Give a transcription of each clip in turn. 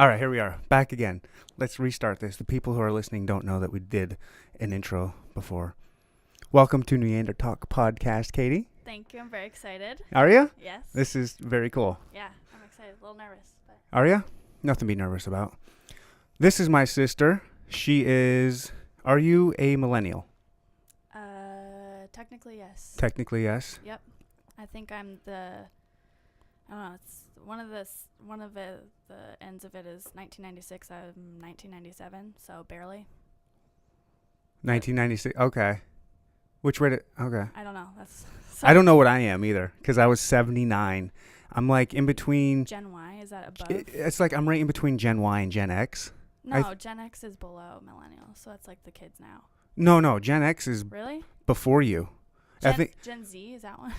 All right, here we are, back again. Let's restart this. The people who are listening don't know that we did an intro before. Welcome to Neandertalk podcast, Katie. Thank you. I'm very excited. Are you? Yes. This is very cool. Yeah, I'm excited. A little nervous. But Are you? Nothing to be nervous about. This is my sister. She is... Are you a millennial? technically, yes. Technically, yes. Yep. I think I'm the... I don't know. It's one of the ends of it is 1996. I'm 1997, so barely. 1996. Okay. Which way did... Okay. I don't know. That's... I don't know what I am either, because I was 79. I'm like in between... Gen Y, is that above? It's like I'm right in between Gen Y and Gen X. No, Gen X is below Millennial, so it's like the kids now. No. Gen X is Really? before you. I think Gen Z, is that one?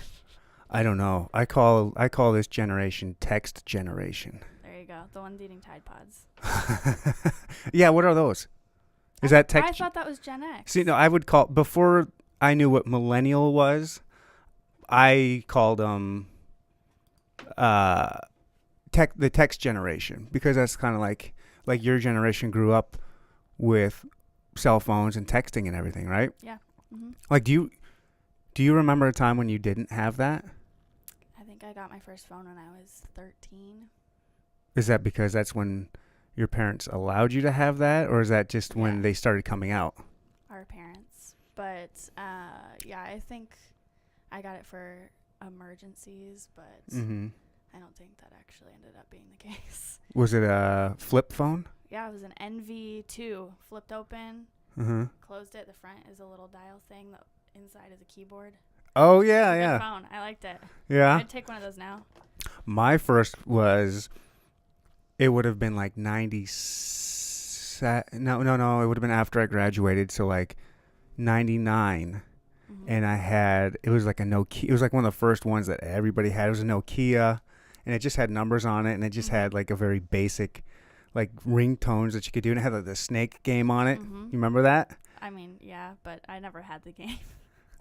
I don't know. I call this generation text generation. There you go. The ones eating Tide Pods. Yeah, what are those? Is that text? I thought that was Gen X. See, no, I would call before I knew what millennial was. I called them the text generation, because that's kind of like your generation grew up with cell phones and texting and everything, right? Yeah. Mm-hmm. Like, do you remember a time when you didn't have that? I think I got my first phone when I was 13. Is that because that's when your parents allowed you to have that, or is that just when they started coming out? Our parents. But, yeah, I think I got it for emergencies, but I don't think that actually ended up being the case. Was it a flip phone? Yeah, it was an NV2. Flipped open, closed it. The front is a little dial thing. The inside is a keyboard. Oh, yeah, yeah. Good phone. I liked it. Yeah? I'd take one of those now. My first it would have been like 97. No. It would have been after I graduated, so like 99. And it was like a Nokia. It was like one of the first ones that everybody had. It was a Nokia, and it just had numbers on it, and it just had like a very basic, like ringtones that you could do, and it had like the snake game on it. You remember that? I mean, yeah, but I never had the game.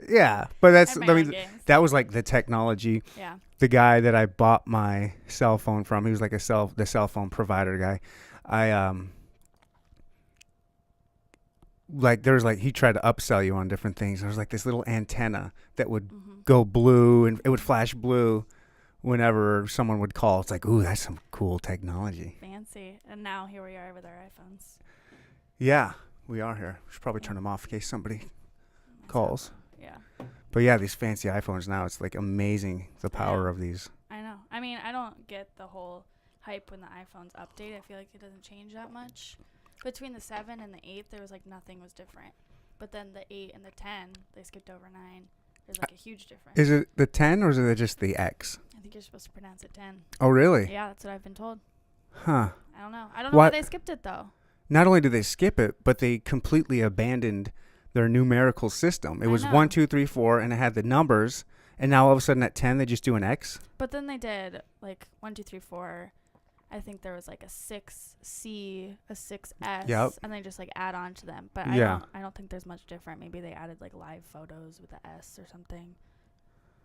Yeah, but that's games. That was like the technology. Yeah. The guy that I bought my cell phone from, he was like the cell phone provider guy. He tried to upsell you on different things. There was like this little antenna that would go blue, and it would flash blue whenever someone would call. It's like, ooh, that's some cool technology. Fancy. And now here we are with our iPhones. Yeah, we are here. We should probably turn them off in case somebody calls. Yeah. But yeah, these fancy iPhones now, it's like amazing the power of these. I know. I mean, I don't get the whole hype when the iPhones update. I feel like it doesn't change that much. Between the 7 and the 8, there was like nothing was different. But then the 8 and the 10, they skipped over 9. There's like a huge difference. Is it the 10 or is it just the X? I think you're supposed to pronounce it 10. Oh, really? Yeah, that's what I've been told. Huh. I don't know. I don't know why they skipped it, though. Not only did they skip it, but they completely abandoned their numerical system. It was 1, 2, 3, 4, and it had the numbers. And now all of a sudden at 10, they just do an X? But then they did like 1, 2, 3, 4. I think there was like a 6C, a 6S, and they just like add on to them. But I don't think there's much different. Maybe they added like live photos with the S or something.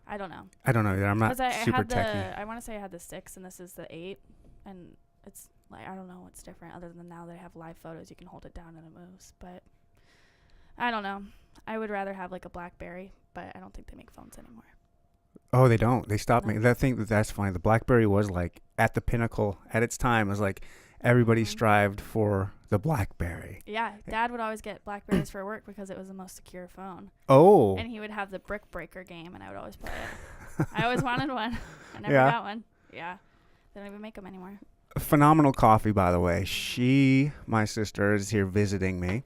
I don't know. I don't know either. I'm not super techy. I want to say I had the 6 and this is the 8, and it's like I don't know what's different other than now they have live photos. You can hold it down and it moves. But I don't know. I would rather have like a BlackBerry, but I don't think they make phones anymore. Oh, they don't. They stopped making that thing. That's funny. The BlackBerry was like at the pinnacle at its time. It was like everybody strived for the BlackBerry. Yeah, Dad would always get BlackBerries for work because it was the most secure phone. Oh. And he would have the Brick Breaker game, and I would always play it. I always wanted one. I never got one. Yeah. They don't even make them anymore. Phenomenal coffee, by the way. My sister, is here visiting me,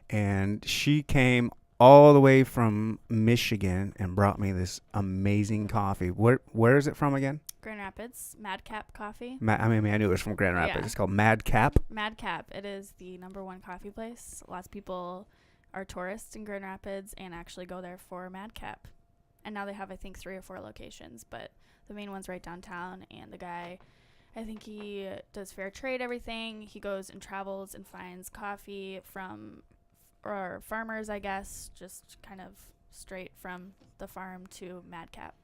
and she came all the way from Michigan and brought me this amazing coffee. Where is it from again? Grand Rapids, Madcap Coffee. I knew it was from Grand Rapids. Yeah. It's called Madcap. Madcap. It is the #1 coffee place. Lots of people are tourists in Grand Rapids and actually go there for Madcap. And now they have, I think, 3 or 4 locations, but the main one's right downtown. And the guy, I think he does fair trade everything. He goes and travels and finds coffee from or farmers, I guess, just kind of straight from the farm to Madcap.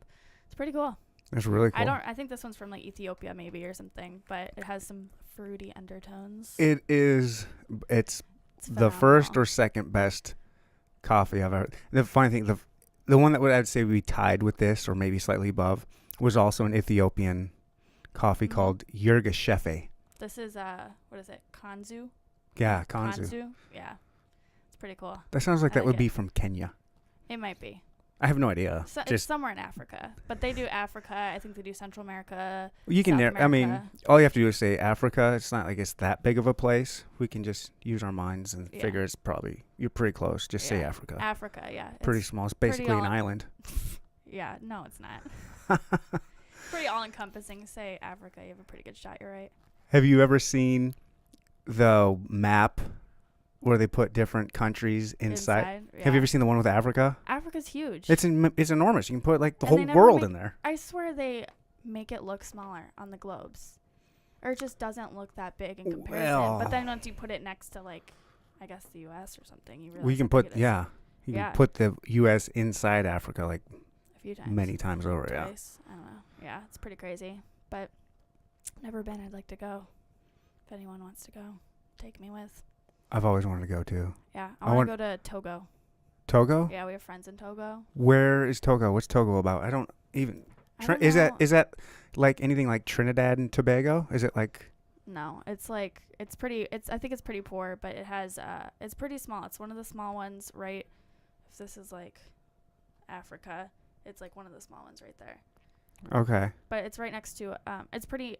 It's pretty cool. It's really cool. I think this one's from like Ethiopia maybe or something, but it has some fruity undertones. It's It's the first phenomenal. or second best coffee I've ever. The funny thing, the one that I'd say we tied with this, or maybe slightly above, was also an Ethiopian coffee Mhm. called Yirgacheffe. This is what is it? Kanzu? Yeah, Kanzu. Yeah. It's pretty cool. That sounds like I that like would it. be from Kenya. It might be. I have no idea. So, it's Just somewhere in Africa. But they do Africa. I think they do Central America. you can. South I mean, America. all you have to do is say Africa. It's not like it's that big of a place. We can just use our minds and Yeah. figure it's probably you're pretty close. Just say Yeah. Africa. Africa, yeah. Pretty It's small. It's pretty basically an all- island. Yeah, no, it's not. Pretty all-encompassing. Say Africa, you have a pretty good shot. You're right. Have you ever seen the map where they put different countries inside? Yeah. Have you ever seen the one with Africa? Africa's huge. It's enormous. You can put like the And they whole never world make- in there. I swear they make it look smaller on the globes. Or it just doesn't look that big in comparison. Well- But then once you put it next to, like, I guess the U.S. or something, you realize We can how big put it is. You Yeah. can put the U.S. inside Africa like A few times. many times over. Yeah. Twice. I don't know. Yeah, it's pretty crazy. But never been. I'd like to go. If anyone wants to go, take me with. I've always wanted to go to Yeah, I I want- want to go to Togo. Togo. Yeah, we have friends in Togo. Where is Togo? What's Togo about? I don't even. I don't Is know. that like anything like Trinidad and Tobago? Is it like? No, it's like it's pretty. I think it's pretty poor, but it has it's pretty small. It's one of the small ones, right? If this is like Africa, it's like one of the small ones right there. Okay. But it's right next to it's pretty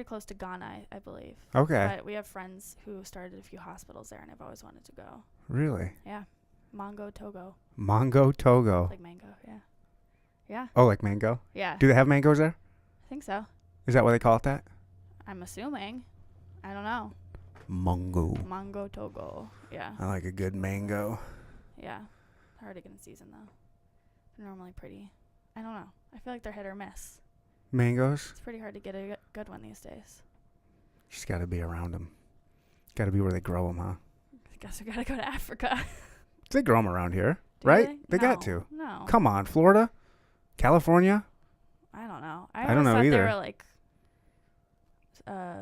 close to Ghana, I believe. Okay. But we have friends who started a few hospitals there, and I've always wanted to go. Really? Yeah, Mongo Togo, Mongo Togo. like mango. Yeah, yeah, Oh, like mango? yeah. Do they have mangoes there? I think so. Is that why they call it that? I'm assuming. I don't know. Mango. Mongo Togo. Yeah, I like a good mango. yeah. Hard to get in season though. They're normally pretty. I don't know. I feel like they're hit or miss. Mangoes? It's pretty hard to get a good one these days. Just got to be around them. Got to be where they grow them, huh? I guess we gotta go to Africa. They grow them around here, Do right? They got No, to. No. Come on, Florida? California? I don't know. I don't always know thought either. They were like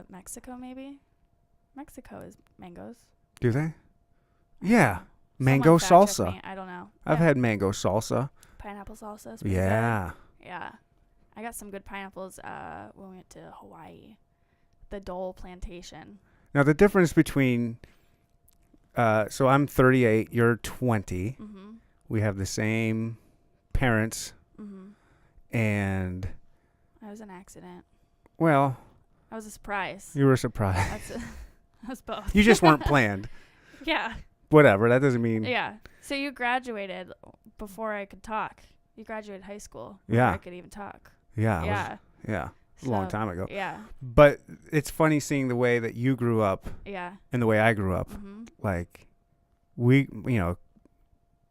Mexico, maybe. Mexico is mangoes. Do they? Yeah. Someone Mango fact check salsa. me. I don't know. I've Yeah. had mango salsa. Pineapple salsa. Is pretty Yeah. good. Yeah. I got some good pineapples when we went to Hawaii. The Dole Plantation. Now, the difference between... so I'm 38, you're 20. Mm-hmm. We have the same parents, Mm-hmm. and, That was an accident. well, That was a surprise. you were surprised. That was both. You just weren't planned. Yeah. Whatever, that doesn't mean... Yeah. So you graduated before I could talk. You graduated high school before Yeah. I could even talk. Yeah. Yeah. Yeah. A long So, time ago. Yeah. But it's funny seeing the way that you grew up Yeah. and the way I grew up. Mm-hmm. Like,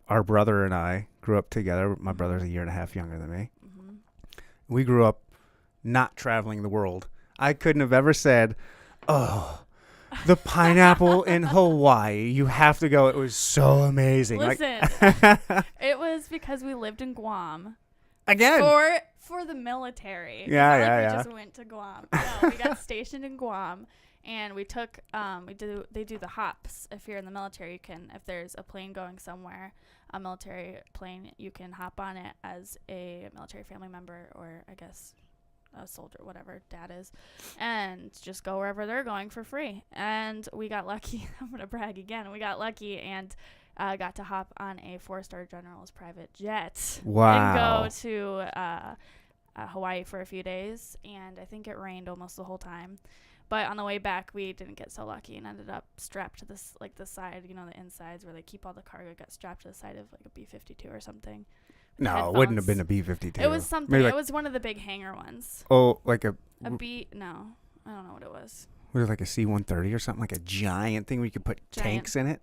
our brother and I grew up together. My brother's a year and a half younger than me. Mm-hmm. We grew up not traveling the world. I couldn't have ever said, oh, the pineapple in Hawaii. You have to go. It was so amazing. Listen, it was because we lived in Guam Again. for the military. It's Yeah, not yeah, like yeah. We just went to Guam. No, we got stationed in Guam, and we took they do the hops. If you're in the military, you can, if there's a plane going somewhere, a military plane, you can hop on it as a military family member, or I guess a soldier, whatever dad is, and just go wherever they're going for free. And we got lucky. I'm gonna brag again. We got lucky and got to hop on a 4-star general's private jet. Wow. And go to Hawaii for a few days. And I think it rained almost the whole time. But on the way back, we didn't get so lucky and ended up strapped to this, like the side, the insides where they keep all the cargo, got strapped to the side of like a B-52 or something. No, it wouldn't have been a B-52. It was something. Maybe It like, was one of the big hangar ones. oh, like a... No, I don't know what it was. Was it like a C-130 or something? Like a giant thing where you could put tanks in it?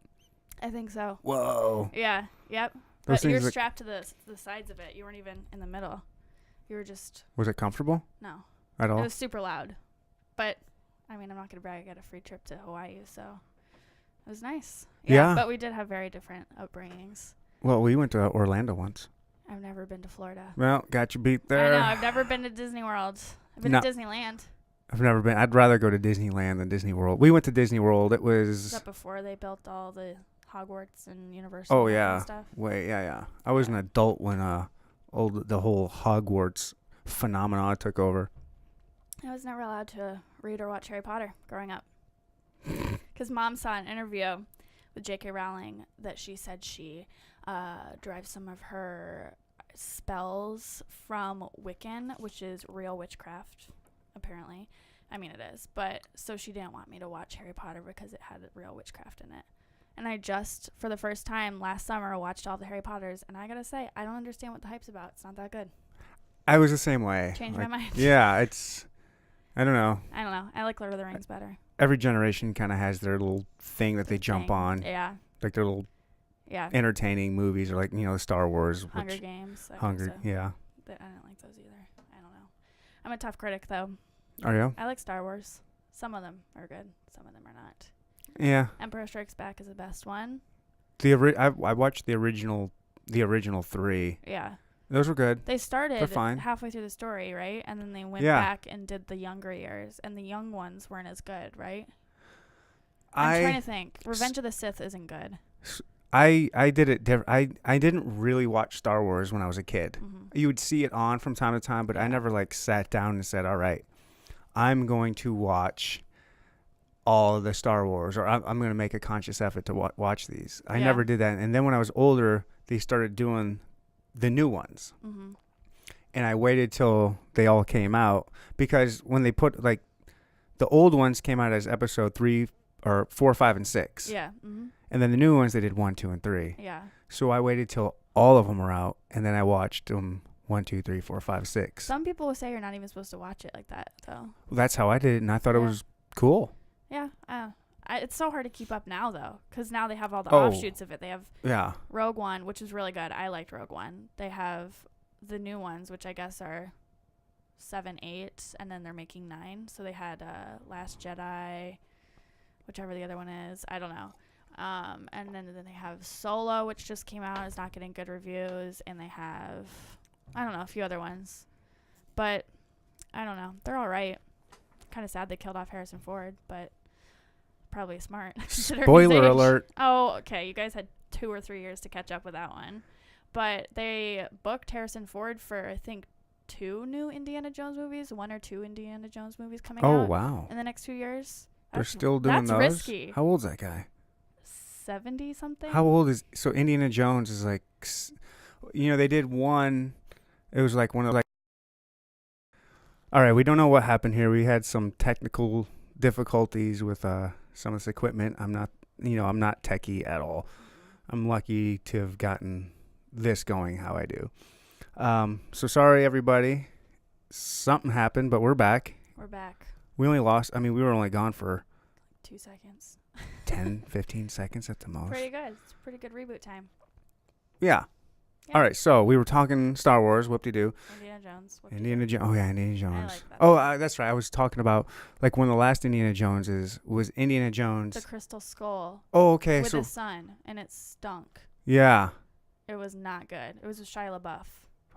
I think so. Whoa. Yeah. Yep. Those But you're things strapped to the sides of it. You weren't even in the middle. You were just was it comfortable no. at all? It was super loud. But I mean, I'm not gonna brag. I got a free trip to Hawaii, so it was nice. Yeah. But we did have very different upbringings. Well, we went to Orlando once. I've never been to Florida. Well, got you beat there. I know. I've never been to Disney World. I've been No. to Disneyland. I've never been. I'd rather go to Disneyland than Disney World. We went to Disney World. It Is was. that before they built all the Hogwarts and Universal Oh and yeah. stuff? Wait, yeah. I was an adult when the whole Hogwarts phenomenon took over. I was never allowed to read or watch Harry Potter growing up. Because Mom saw an interview with J.K. Rowling that she said she derives some of her spells from Wiccan, which is real witchcraft, apparently. I mean, it is. But so she didn't want me to watch Harry Potter because it had real witchcraft in it. And I just, for the first time last summer, watched all the Harry Potters. And I got to say, I don't understand what the hype's about. It's not that good. I was the same way. Changed my mind. Yeah, it's. I don't know. I like Lord of the Rings better. Every generation kind of has their little thing that they jump on. Yeah. Like their little entertaining movies, or like, Star Wars. Hunger Games. Yeah. But I don't like those either. I don't know. I'm a tough critic, though. Are you? I like Star Wars. Some of them are good. Some of them are not. Yeah. Empire Strikes Back is the best one. I watched the original 3. Yeah. Those were good. They started They're fine. halfway through the story, right? And then they went back and did the younger years, and the young ones weren't as good, right? I'm trying to think. Revenge of the Sith isn't good. I did it different. I didn't really watch Star Wars when I was a kid. Mm-hmm. You would see it on from time to time, but I never like sat down and said, all right, I'm going to watch all of the Star Wars, or I'm going to make a conscious effort to watch these. I never did that. And then when I was older, they started doing the new ones. Mm-hmm. And I waited till they all came out, because when they put, like, the old ones came out as episode 3 or 4, 5, and 6. Yeah. Mm-hmm. And then the new ones, they did 1, 2, and 3. Yeah. So I waited till all of them were out, and then I watched them 1, 2, 3, 4, 5, 6. Some people will say you're not even supposed to watch it like that, though. Well, that's how I did it, and I thought it was cool. Yeah. It's so hard to keep up now, though, because now they have all the offshoots of it. They have Rogue One, which is really good. I liked Rogue One. They have the new ones, which I guess are 7, 8, and then they're making 9. So they had Last Jedi, whichever the other one is. I don't know. And then they have Solo, which just came out. It's not getting good reviews. And they have, I don't know, a few other ones. But I don't know. They're all right. Kind of sad they killed off Harrison Ford, but probably smart. Spoiler alert. Oh, okay. You guys had 2 or 3 years to catch up with that one. But they booked Harrison Ford for, I think, 2 new Indiana Jones movies, 1 or 2 Indiana Jones movies coming out. Oh, wow. In the next 2 years. They're still doing those? That's risky. How old's that guy? 70 something. How old is... So Indiana Jones is like... they did one... It was like one of like... All right, we don't know what happened here. We had some technical difficulties with some of this equipment. I'm not techie at all. I'm lucky to have gotten this going how I do. So sorry, everybody. Something happened, but we're back. We're back. We only lost... we were only gone for... 2 seconds. 10, 15 seconds at the most. Pretty good. It's pretty good reboot time. Yeah. All right, so we were talking Star Wars, whoop-de-doo. Indiana Jones. Indiana Jones. Oh, yeah, Indiana Jones. I like that. Oh, that's right. I was talking about, like, one of the last Indiana Joneses was Indiana Jones. The Crystal Skull. Oh, okay. With the sun, and it stunk. Yeah. It was not good. It was with Shia LaBeouf.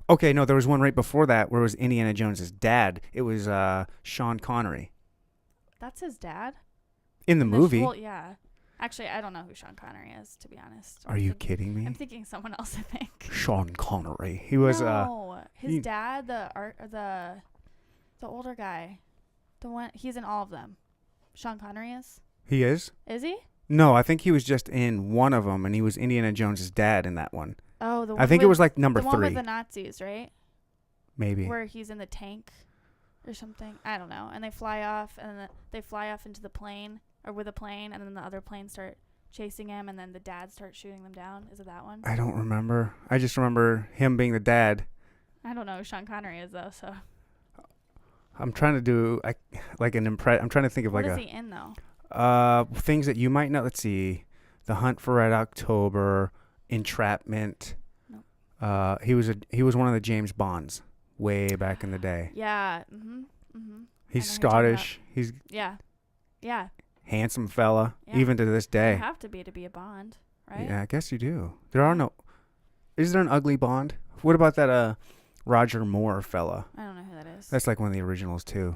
Okay, no, there was one right before that where it was Indiana Jones' dad. It was Sean Connery. That's his dad? In the movie. Well, yeah. Actually, I don't know who Sean Connery is, to be honest. Are you kidding me? I'm thinking someone else, I think. Sean Connery. He was his dad, the older guy. The one he's in all of them. Sean Connery is? He is? Is he? No, I think he was just in one of them, and he was Indiana Jones' dad in that one. Oh, the one I think it was like number 3. The one with the Nazis, right? Maybe. Where he's in the tank or something. I don't know. And they fly off, and then they fly off into the plane, or with a plane, and then the other planes start chasing him, and then the dad starts shooting them down. Is it that one? I don't remember. I just remember him being the dad. I don't know who Sean Connery is, though, so. I'm trying to do like an impress. I'm trying to think of what is he in, though? Things that you might know. Let's see. The Hunt for Red October, Entrapment. Nope. He was one of the James Bonds way back in the day. Yeah. Mm-hmm. He's Scottish. He's yeah. Handsome fella, Yeah. even to this day. You have to be a Bond, right? Yeah, I guess you do. There are no. Is there an ugly Bond? What about that Roger Moore fella? I don't know who that is. That's like one of the originals too.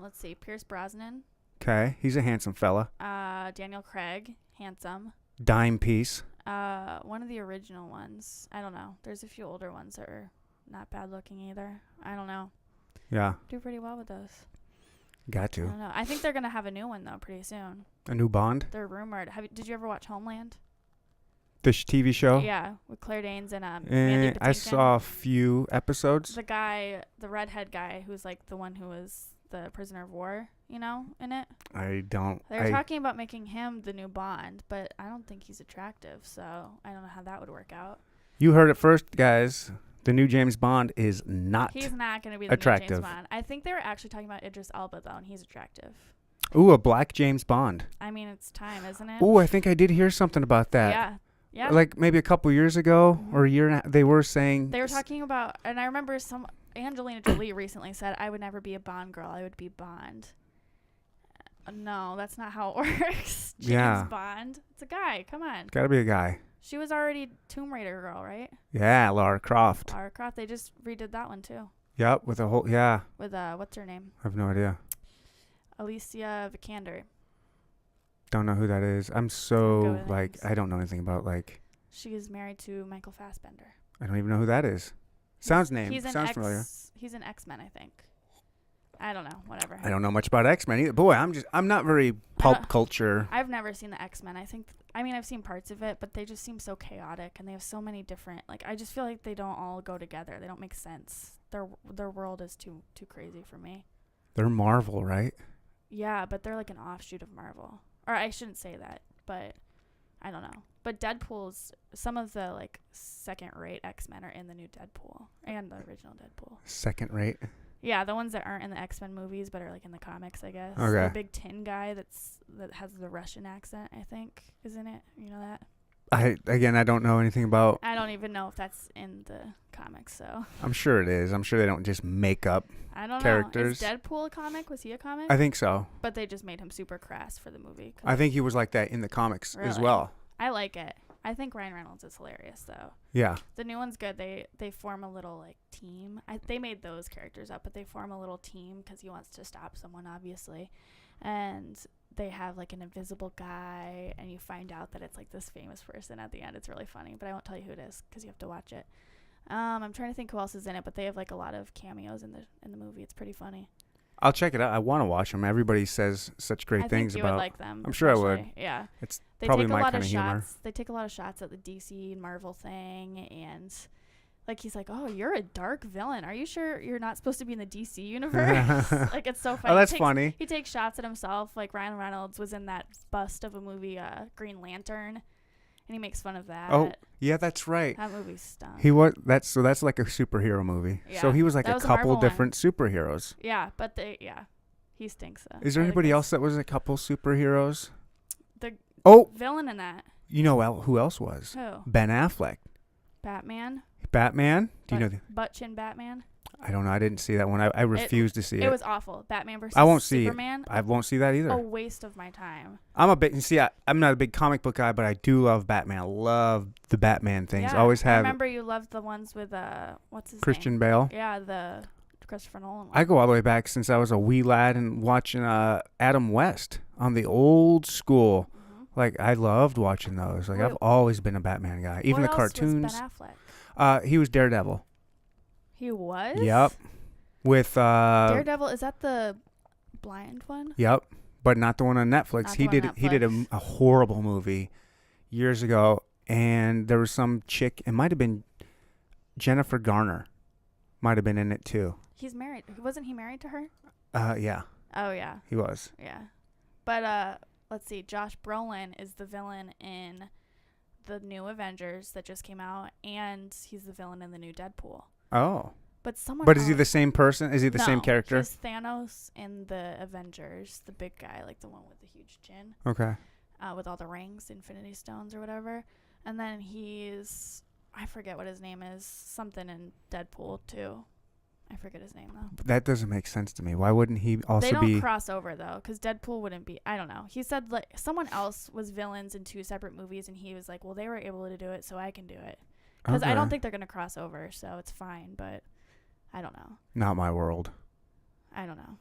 Let's see. Pierce Brosnan. Okay, he's a handsome fella. Daniel Craig, handsome. Dime piece. One of the original ones. I don't know. There's a few older ones that are not bad looking either. I don't know. Yeah. Do pretty well with those. Got I to. don't know. I think they're gonna have a new one though pretty soon. A new Bond? They're rumored. Did you ever watch Homeland? The TV show? Yeah, with Claire Danes and Mandy Patinkin. I saw a few episodes. The redhead guy who's like the one who was the prisoner of war, in it. I don't. They're talking about making him the new Bond, but I don't think he's attractive, so I don't know how that would work out. You heard it first, guys. The new James Bond is not He's not going to be the attractive. new James Bond. I think they were actually talking about Idris Elba, though, and he's attractive. Ooh, a black James Bond. I mean, it's time, isn't it? Ooh, I think I did hear something about that. Yeah. Yeah. Like maybe a couple years ago or a year and they were saying. They were talking about, and I remember Angelina Jolie recently said, I would never be a Bond girl. I would be Bond. No, that's not how it works. James Bond. It's a guy. Come on. Gotta be a guy. She was already Tomb Raider girl, right? Yeah, Lara Croft. Lara Croft. They just redid that one, too. Yep, with a whole, yeah. With, what's her name? I have no idea. Alicia Vikander. Don't know who that is. I'm so, I don't know anything about, She is married to Michael Fassbender. I don't even know who that is. Sounds familiar. He's an XMen, I think. I don't know. Whatever. I don't know much about X-Men either. Boy, I'm not very pulp culture. I've never seen the X-Men. I've seen parts of it, but they just seem so chaotic, and they have so many different, I just feel like they don't all go together. They don't make sense. Their world is too crazy for me. They're Marvel, right? Yeah, but they're like an offshoot of Marvel. Or I shouldn't say that, but I don't know. But Deadpool's, some of the second-rate X-Men are in the new Deadpool and the original Deadpool. Second rate? Yeah, the ones that aren't in the X-Men movies but are in the comics, I guess. Okay. The big tin guy that has the Russian accent, I think, isn't it? You know that? I don't know anything about. I don't even know if that's in the comics, so. I'm sure it is. I'm sure they don't just make up I don't characters. know. Is Deadpool a comic? Was he a comic? I think so. But they just made him super crass for the movie. I think he was like that in the comics as well. I like it. I think Ryan Reynolds is hilarious, though. Yeah. The new one's good. They form a little team. They made those characters up, but they form a little team because he wants to stop someone, obviously. And they have an invisible guy, and you find out that it's this famous person at the end. It's really funny, but I won't tell you who it is because you have to watch it. I'm trying to think who else is in it, but they have a lot of cameos in the movie. It's pretty funny. I'll check it out. I want to watch them. Everybody says such great things about. I think you would like them. I'm sure I would. Yeah. It's probably my kind of humor. They take a lot of shots at the DC and Marvel thing, and he's like, "Oh, you're a dark villain. Are you sure you're not supposed to be in the DC universe?" It's so funny. Oh, that's funny. He takes shots at himself. Ryan Reynolds was in that bust of a movie, Green Lantern. And he makes fun of that. Oh, yeah, that's right. That movie stunk. He was that's like a superhero movie. Yeah, so he was a couple different one. Superheroes. Yeah, but he stinks. Is there anybody else that was a couple superheroes? The villain in that. You know who else was? Who? Ben Affleck. Batman. Do you know Butt chin Batman? I don't know. I didn't see that one. I refuse to see it. It was awful. Batman versus Superman. I won't see that either. A waste of my time. I'm not a big comic book guy, but I do love Batman. I love the Batman things. Yeah, Always have. I remember you loved the ones with what's his Christian name? Bale. Yeah, the Christopher Nolan one. I go all the way back since I was a wee lad and watching Adam West on the old school. Mm-hmm. I loved watching those. I've always been a Batman guy. Even the cartoons. Was Ben Affleck? He was Daredevil. He was? Yep. With Daredevil, is that the blind one? Yep, but not the one on Netflix. He did a horrible movie years ago, and there was some chick. It might have been Jennifer Garner. Might have been in it too. He's married. Wasn't he married to her? Yeah. Oh yeah. He was. Yeah, but let's see. Josh Brolin is the villain in the new Avengers that just came out, and he's the villain in the new Deadpool. Oh. But is he the same person? Is he the same character? He's Thanos in the Avengers, the big guy, the one with the huge chin. Okay. With all the rings, Infinity Stones or whatever. And then I forget what his name is, something in Deadpool too. I forget his name though. That doesn't make sense to me. Why wouldn't he also be? They don't cross over though, because Deadpool wouldn't be. I don't know. He said someone else was villains in 2 separate movies, and he was like, "Well, they were able to do it, so I can do it." Because I don't think they're gonna cross over, so it's fine. But I don't know. Not my world. I don't know.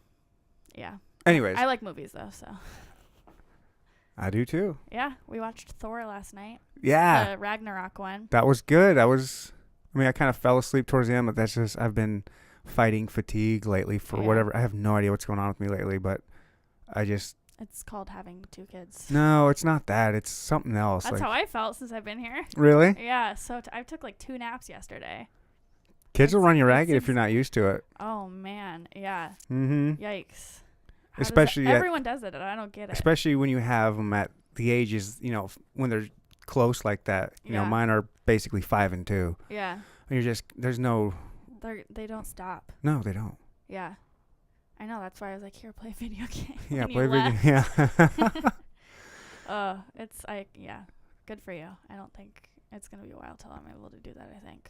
Yeah. Anyways. I like movies, though, so. I do, too. Yeah, we watched Thor last night. Yeah. The Ragnarok one. That was good. I kind of fell asleep towards the end, but that's just, I've been fighting fatigue lately for whatever. I have no idea what's going on with me lately, but I just. It's called having 2 kids. No, it's not that. It's something else. That's how I felt since I've been here. Really? Yeah, so I took like 2 naps yesterday. Kids will run you ragged if you're not used to it. Oh, man. Yeah. Mm-hmm. Yikes. Everyone does it, and I don't get it. Especially when you have them at the ages, when they're close like that. You know, mine are basically 5 and 2. Yeah. And they don't stop. No, they don't. Yeah. I know. That's why I was like, here, play a video game. Yeah, play a video game. Yeah. Good for you. I don't think it's going to be a while till I'm able to do that, I think.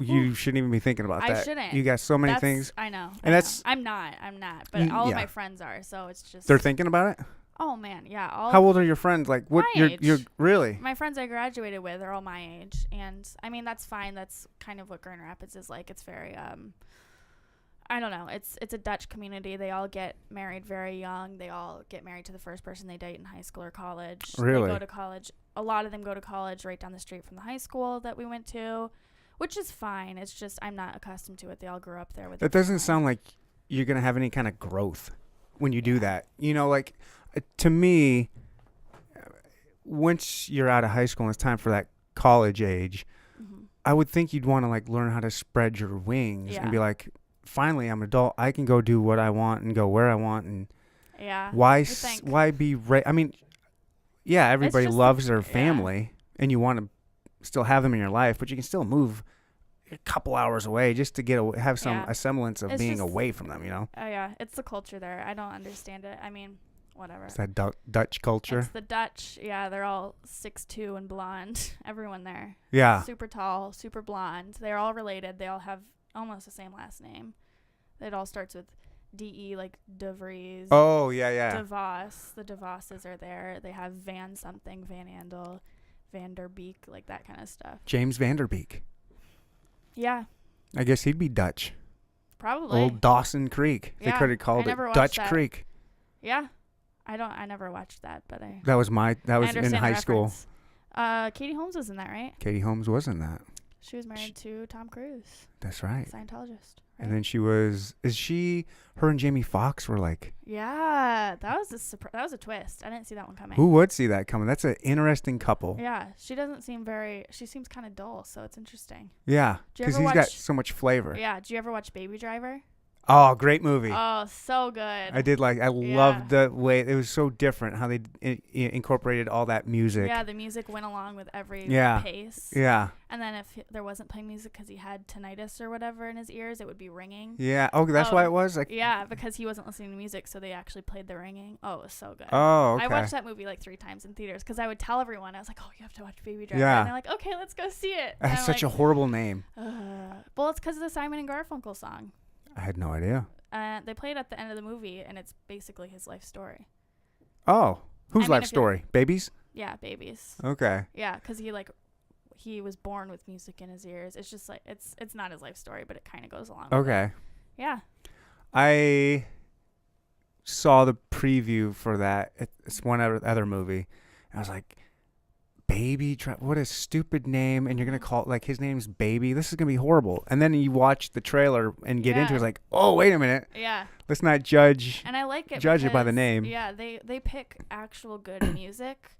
You shouldn't even be thinking about that. I shouldn't. You got so many things. I know. And that's. I'm not. But all of my friends are, so it's just. They're thinking about it? Oh, man. Yeah. How old are your friends? Like, what? You're really? My friends I graduated with are all my age. And, I mean, that's fine. That's kind of what Grand Rapids is like. It's very, I don't know. It's a Dutch community. They all get married very young. They all get married to the first person they date in high school or college. Really? They go to college. A lot of them go to college right down the street from the high school that we went to, which is fine. It's just I'm not accustomed to it. They all grew up there with. That doesn't sound like you're gonna have any kind of growth when you do that. Like to me, once you're out of high school and it's time for that college age, I would think you'd want to like learn how to spread your wings and be like, finally, I'm an adult. I can go do what I want and go where I want. And why be? I mean, yeah, everybody loves their family, and you want to still have them in your life, but you can still move a couple hours away just to have a semblance of being away from them. Oh yeah, it's the culture there. I don't understand it. I mean, whatever. It's that Dutch culture. It's the Dutch. Yeah, they're all 6'2" and blonde. Everyone there. Yeah. Super tall, super blonde. They're all related. They all have almost the same last name. It all starts with D-E, like De Vries. Oh, yeah. De Vos. The De Vosses are there. They have Van something, Van Andel, Van der Beek, like that kind of stuff. James Van der Beek. Yeah. I guess he'd be Dutch. Probably. Old Dawson Creek. They could have called it Dutch Creek. Yeah. I never watched that, but That was in high school. Katie Holmes was in that, right? Katie Holmes was in that. She was married to Tom Cruise. That's right. Scientologist. Right? And then her and Jamie Foxx were like. Yeah, that was a twist. I didn't see that one coming. Who would see that coming? That's an interesting couple. Yeah, she seems kind of dull, so it's interesting. Yeah, because he's got so much flavor. Yeah, did you ever watch Baby Driver? Oh, great movie. Oh, so good. I loved the way it was so different how they incorporated all that music. Yeah, the music went along with every pace. Yeah. And then if there wasn't playing music because he had tinnitus or whatever in his ears, it would be ringing. Yeah. Oh, that's why it was? Yeah, because he wasn't listening to music, so they actually played the ringing. Oh, it was so good. Oh, okay. I watched that movie like 3 times in theaters because I would tell everyone. I was like, oh, you have to watch Baby Driver. Yeah. And they're like, okay, let's go see it. That's such a horrible name. Well, it's because of the Simon and Garfunkel song. I had no idea. They play it at the end of the movie, and it's basically his life story. Oh, whose life story? Baby's? Yeah, Baby's. Okay. Yeah, because he was born with music in his ears. It's just like it's not his life story, but it kind of goes along. Okay. With it. Yeah. I saw the preview for that. It's one other movie. I was like, Baby, what a stupid name, and you're gonna call it like his name's Baby. This is gonna be horrible. And then you watch the trailer and get into it, it's like, oh, wait a minute. Yeah. Let's not judge. And I like it. Judge it by the name. Yeah, they pick actual good music,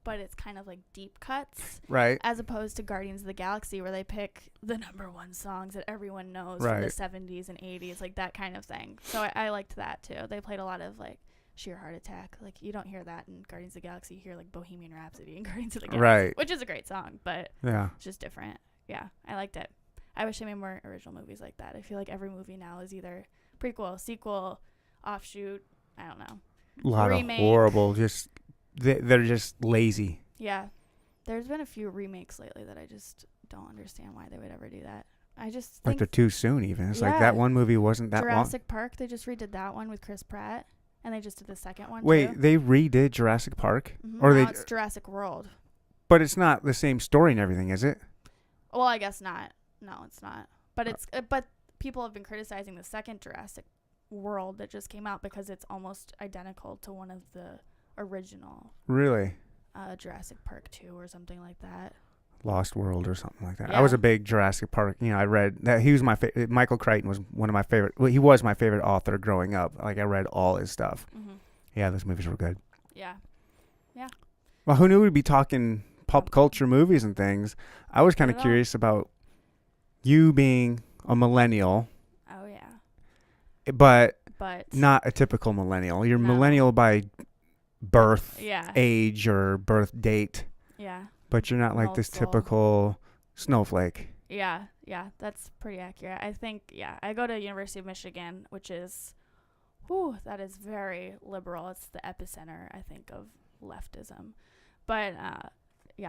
but it's kind of like deep cuts, right? As opposed to Guardians of the Galaxy, where they pick the #1 songs that everyone knows from the 70s and 80s, like that kind of thing. So I liked that too. They played a lot of like Sheer Heart Attack. Like you don't hear that in Guardians of the Galaxy. You hear like Bohemian Rhapsody in Guardians of the Galaxy, right? Which is a great song, but it's just different. Yeah, I liked it. I wish they made more original movies like that. I feel like every movie now is either prequel, sequel, offshoot. I don't know. A lot of horrible. They're just lazy. Yeah, there's been a few remakes lately that I just don't understand why they would ever do that. I just think they're too soon. Even it's like that one movie wasn't that long. Jurassic Park. They just redid that one with Chris Pratt. And they just did the second one. Wait, too. they redid Jurassic Park, or it's Jurassic World. But it's not the same story and everything, is it? Well, I guess not. No, it's not. But it's but people have been criticizing the second Jurassic world that just came out because it's almost identical to one of the original Really? Jurassic Park 2 or something like that. Lost World or something like that. Yeah. I was a big Jurassic Park. I read that he was my Michael Crichton was one of my favorite. Well, he was my favorite author growing up. Like I read all his stuff. Mm-hmm. Yeah, those movies were good. Yeah. Well, who knew we'd be talking pop culture movies and things? I was kind of curious about you being a millennial. Oh yeah. But But not a typical millennial. You're No. millennial by birth, yeah. age, or birth date. Yeah. But you're not like this Multiple. typical snowflake. Yeah. That's pretty accurate. I think, I go to University of Michigan, which is, that is very liberal. It's the epicenter, I think, of leftism. But,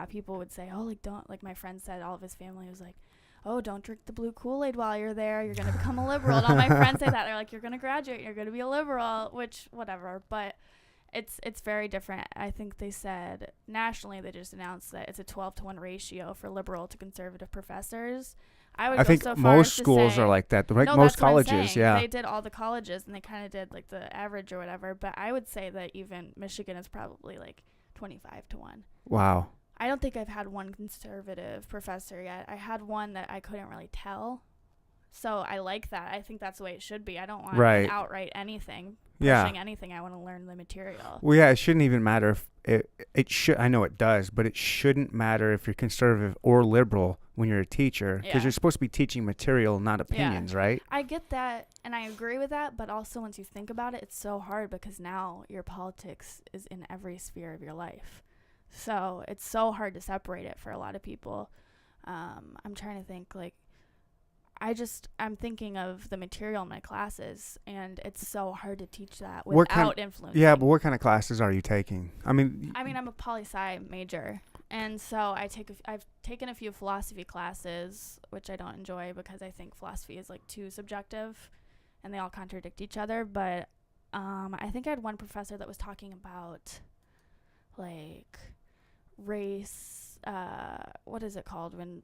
people would say, oh, like, don't, like my friend said, all of his family was like, oh, don't drink the blue Kool-Aid while you're there. You're going to become a liberal. And all my friends say that. They're like, you're going to graduate. You're going to be a liberal, which, whatever. But it's very different. I think they said nationally they just announced that it's a 12-to-1 ratio for liberal to conservative professors. I think so most schools are like that. Like no, most that's what I'm colleges, saying. yeah. They did all the colleges and they kind of did like the average or whatever. But I would say that even Michigan is probably like 25-to-1. Wow. I don't think I've had one conservative professor yet. I had one that I couldn't really tell. So I like that. I think that's the way it should be. I don't want an outright anything. Pushing anything. I want to learn the material. Well, yeah, it shouldn't even matter if it should. I know it does, but it shouldn't matter if you're conservative or liberal when you're a teacher, because you're supposed to be teaching material, not opinions, right? I get that, and I agree with that, but also once you think about it, it's so hard because now your politics is in every sphere of your life. So it's so hard to separate it for a lot of people. I'm trying to think, like, I'm thinking of the material in my classes, and it's so hard to teach that without influencing. Yeah, but what kind of classes are you taking? I mean, I'm a poli-sci major, and so I've taken a few philosophy classes, which I don't enjoy because I think philosophy is like too subjective, and they all contradict each other. But I think I had one professor that was talking about like race. What is it called when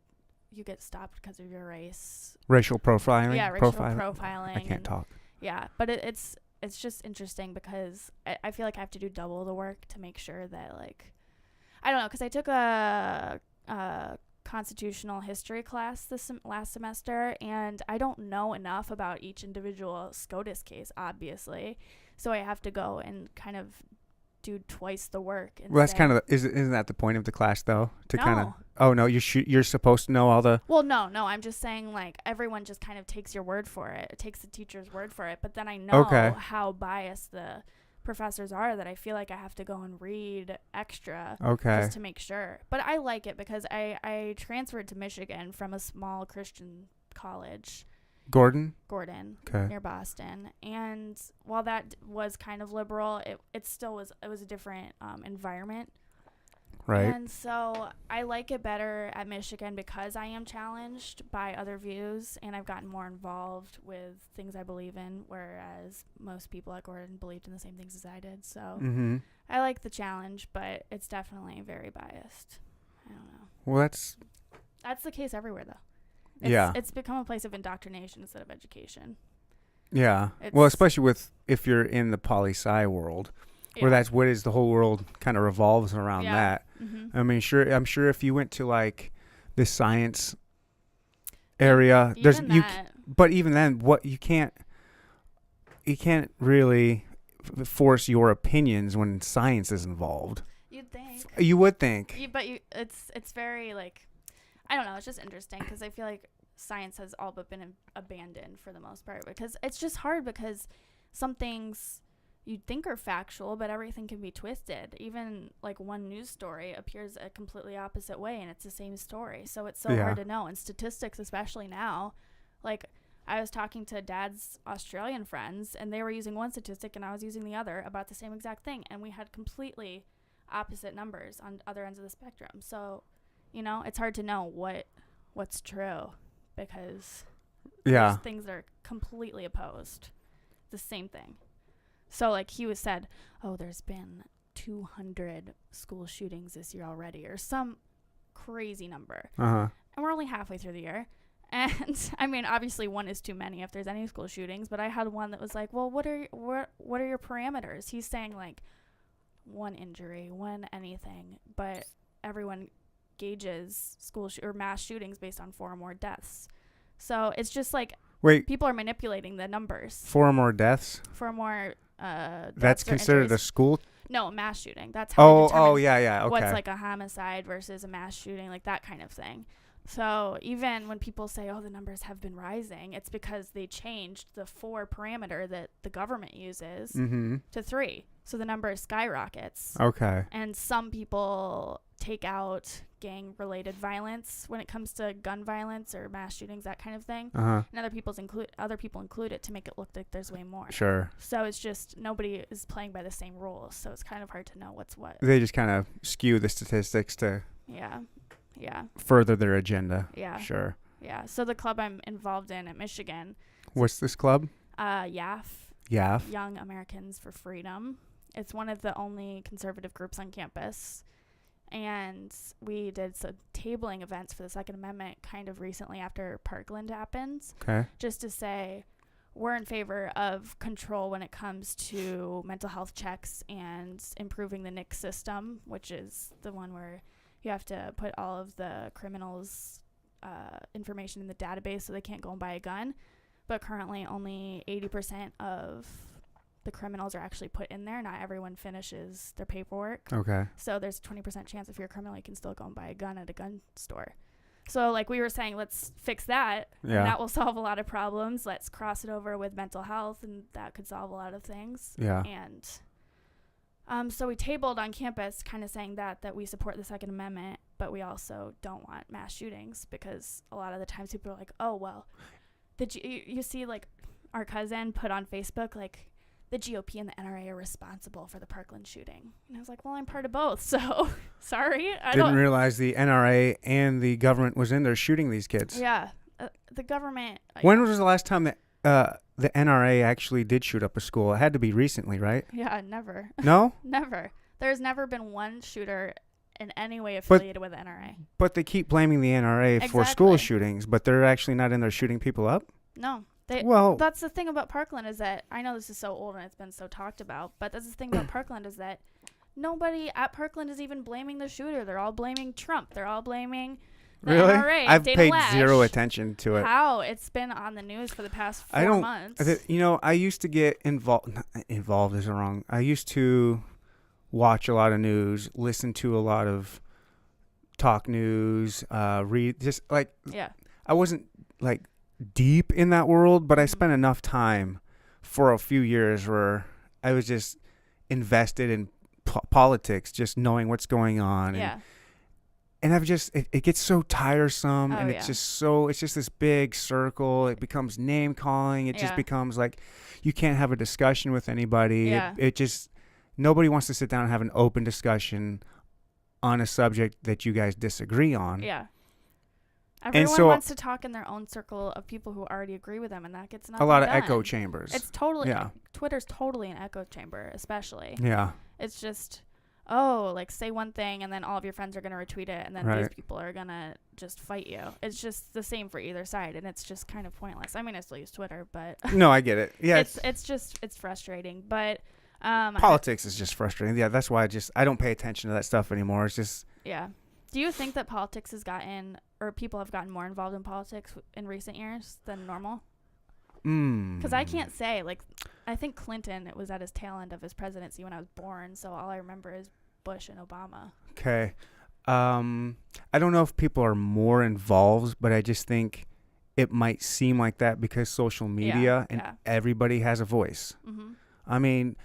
you get stopped because of your race? Racial profiling. Yeah, racial profiling. I can't talk. Yeah, but it's just interesting because I feel like I have to do double the work to make sure that, like, I don't know, because I took a constitutional history class this last semester, and I don't know enough about each individual SCOTUS case, obviously, so I have to go and kind of do twice the work. Well, that's kind of isn't that the point of the class though? To kind of. No. Oh no, you're supposed to know all the. Well, no, I'm just saying, like, everyone just kind of takes your word for it. It takes the teacher's word for it, but then I know how biased the professors are that I feel like I have to go and read extra just to make sure. But I like it because I transferred to Michigan from a small Christian college. Gordon, near Boston. And while that was kind of liberal, it still was a different environment. Right. And so I like it better at Michigan because I am challenged by other views and I've gotten more involved with things I believe in, whereas most people at Gordon believed in the same things as I did. So I like the challenge, but it's definitely very biased. I don't know. Well, that's the case everywhere, though. It's become a place of indoctrination instead of education. Yeah. Well, especially if you're in the poli-sci world, where that's what is the whole world kind of revolves around that. Mm-hmm. I mean, I'm sure if you went to like the science area, but even then, what you can't really force your opinions when science is involved. You'd think. You would think. It's very like, I don't know. It's just interesting because I feel like science has all but been abandoned for the most part because it's just hard because some things you'd think are factual, but everything can be twisted. Even like one news story appears a completely opposite way and it's the same story. So it's so hard to know. And statistics, especially now, like I was talking to Dad's Australian friends and they were using one statistic and I was using the other about the same exact thing. And we had completely opposite numbers on other ends of the spectrum. So, it's hard to know what's true because there's things that are completely opposed. The same thing. So, like, he said, oh, there's been 200 school shootings this year already, or some crazy number. Uh-huh. And we're only halfway through the year. And I mean, obviously one is too many if there's any school shootings, but I had one that was like, well, what are your parameters? He's saying like one injury, one anything, but everyone gauges or mass shootings based on 4 or more deaths. So it's just like, wait, people are manipulating the numbers. 4 or more deaths? 4 or more that's considered injuries. a school? No, mass shooting. That's how they determine yeah, okay. what's like a homicide versus a mass shooting, like that kind of thing. So even when people say, oh, the numbers have been rising, it's because they changed the 4 parameter that the government uses to 3. So the number skyrockets. Okay. And some people take out gang-related violence when it comes to gun violence or mass shootings, that kind of thing. Uh-huh. And other people include it to make it look like there's way more. Sure. So it's just nobody is playing by the same rules. So it's kind of hard to know what's what. They just kind of skew the statistics to further their agenda. Yeah. Sure. Yeah. So the club I'm involved in at Michigan. What's this club? YAF. YAF. Young Americans for Freedom. It's one of the only conservative groups on campus. And we did some tabling events for the Second Amendment kind of recently after Parkland happened. Okay. Just to say we're in favor of control when it comes to mental health checks and improving the NICS system, which is the one where you have to put all of the criminals' information in the database so they can't go and buy a gun. But currently only 80% of the criminals are actually put in there. Not everyone finishes their paperwork. Okay. So there's a 20% chance if you're a criminal, you can still go and buy a gun at a gun store. So like we were saying, let's fix that. Yeah. And that will solve a lot of problems. Let's cross it over with mental health, and that could solve a lot of things. Yeah. And so we tabled on campus kind of saying that we support the Second Amendment, but we also don't want mass shootings, because a lot of the times people are like, oh, well, you see like our cousin put on Facebook, like, the GOP and the NRA are responsible for the Parkland shooting. And I was like, well, I'm part of both, so sorry. I didn't realize the NRA and the government was in there shooting these kids. Yeah. The government. When was the last time that the NRA actually did shoot up a school? It had to be recently, right? Yeah, never. No? Never. There's never been one shooter in any way affiliated with the NRA. But they keep blaming the NRA for school shootings, but they're actually not in there shooting people up? No. That's the thing about Parkland, is that I know this is so old and it's been so talked about, but that's the thing about Parkland, is that nobody at Parkland is even blaming the shooter. They're all blaming Trump. They're all blaming the NRA. I've Dana paid Lash. zero attention to it. How? It's been on the news for the past 4 months. I used to get involved. Involved is wrong. I used to watch a lot of news, listen to a lot of talk news, read, just like, I wasn't like deep in that world, but I spent enough time for a few years where I was just invested in politics, just knowing what's going on. And I've just, it gets so tiresome, and it's just this big circle. It becomes name calling. It just becomes like, you can't have a discussion with anybody. It just, nobody wants to sit down and have an open discussion on a subject that you guys disagree on. Yeah. Everyone wants to talk in their own circle of people who already agree with them, and that gets nothing a lot done. of echo chambers. It's totally, Twitter's totally an echo chamber, especially. Yeah. It's just, like, say one thing, and then all of your friends are going to retweet it, and then these people are going to just fight you. It's just the same for either side, and it's just kind of pointless. I mean, I still use Twitter, but... No, I get it. Yeah. It's frustrating, but... Politics is just frustrating. Yeah, that's why I don't pay attention to that stuff anymore. It's just... Yeah. Do you think that politics has gotten, or people have gotten more involved in politics in recent years than normal? Because I can't say, like, I think Clinton, it was at his tail end of his presidency when I was born, so all I remember is Bush and Obama. Okay. I don't know if people are more involved, but I just think it might seem like that because social media and everybody has a voice. Mm-hmm. I mean,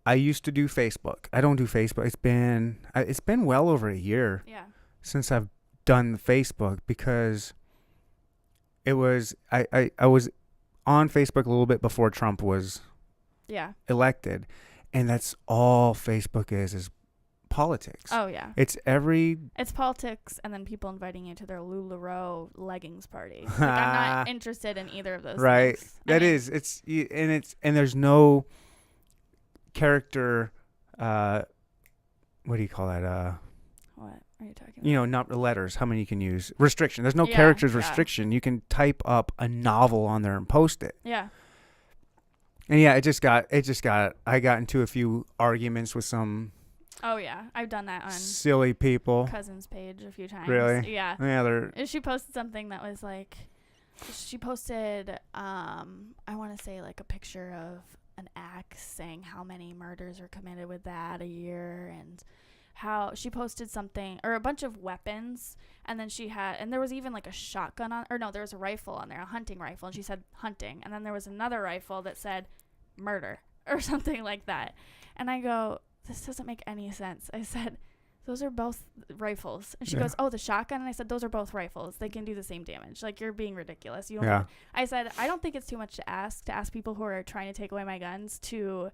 I used to do Facebook. I don't do Facebook. It's been well over a year since I've done the Facebook, because it was I was on Facebook a little bit before Trump was elected, and that's all Facebook is politics. Oh yeah. It's politics, and then people inviting you to their LuLaRoe leggings party. Like, I'm not interested in either of those things. Right. And there's no character, what do you call that? What? are you talking about? Not letters, how many you can use. Restriction. There's no characters restriction. You can type up a novel on there and post it. Yeah. And yeah, I got into a few arguments with some Oh, yeah. I've done that on silly people. Cousin's page a few times. Really? Yeah. Yeah, She posted something that was like, she posted, I want to say like a picture of an axe saying how many murders were committed with that a year, and how she posted something or a bunch of weapons, and then and there was even like a shotgun there was a rifle on there, a hunting rifle, and she said hunting, and then there was another rifle that said murder or something like that. And I go, this doesn't make any sense. I said, those are both rifles. And she goes, oh, the shotgun? And I said, those are both rifles. They can do the same damage. Like, you're being ridiculous. You don't I said, I don't think it's too much to ask people who are trying to take away my guns to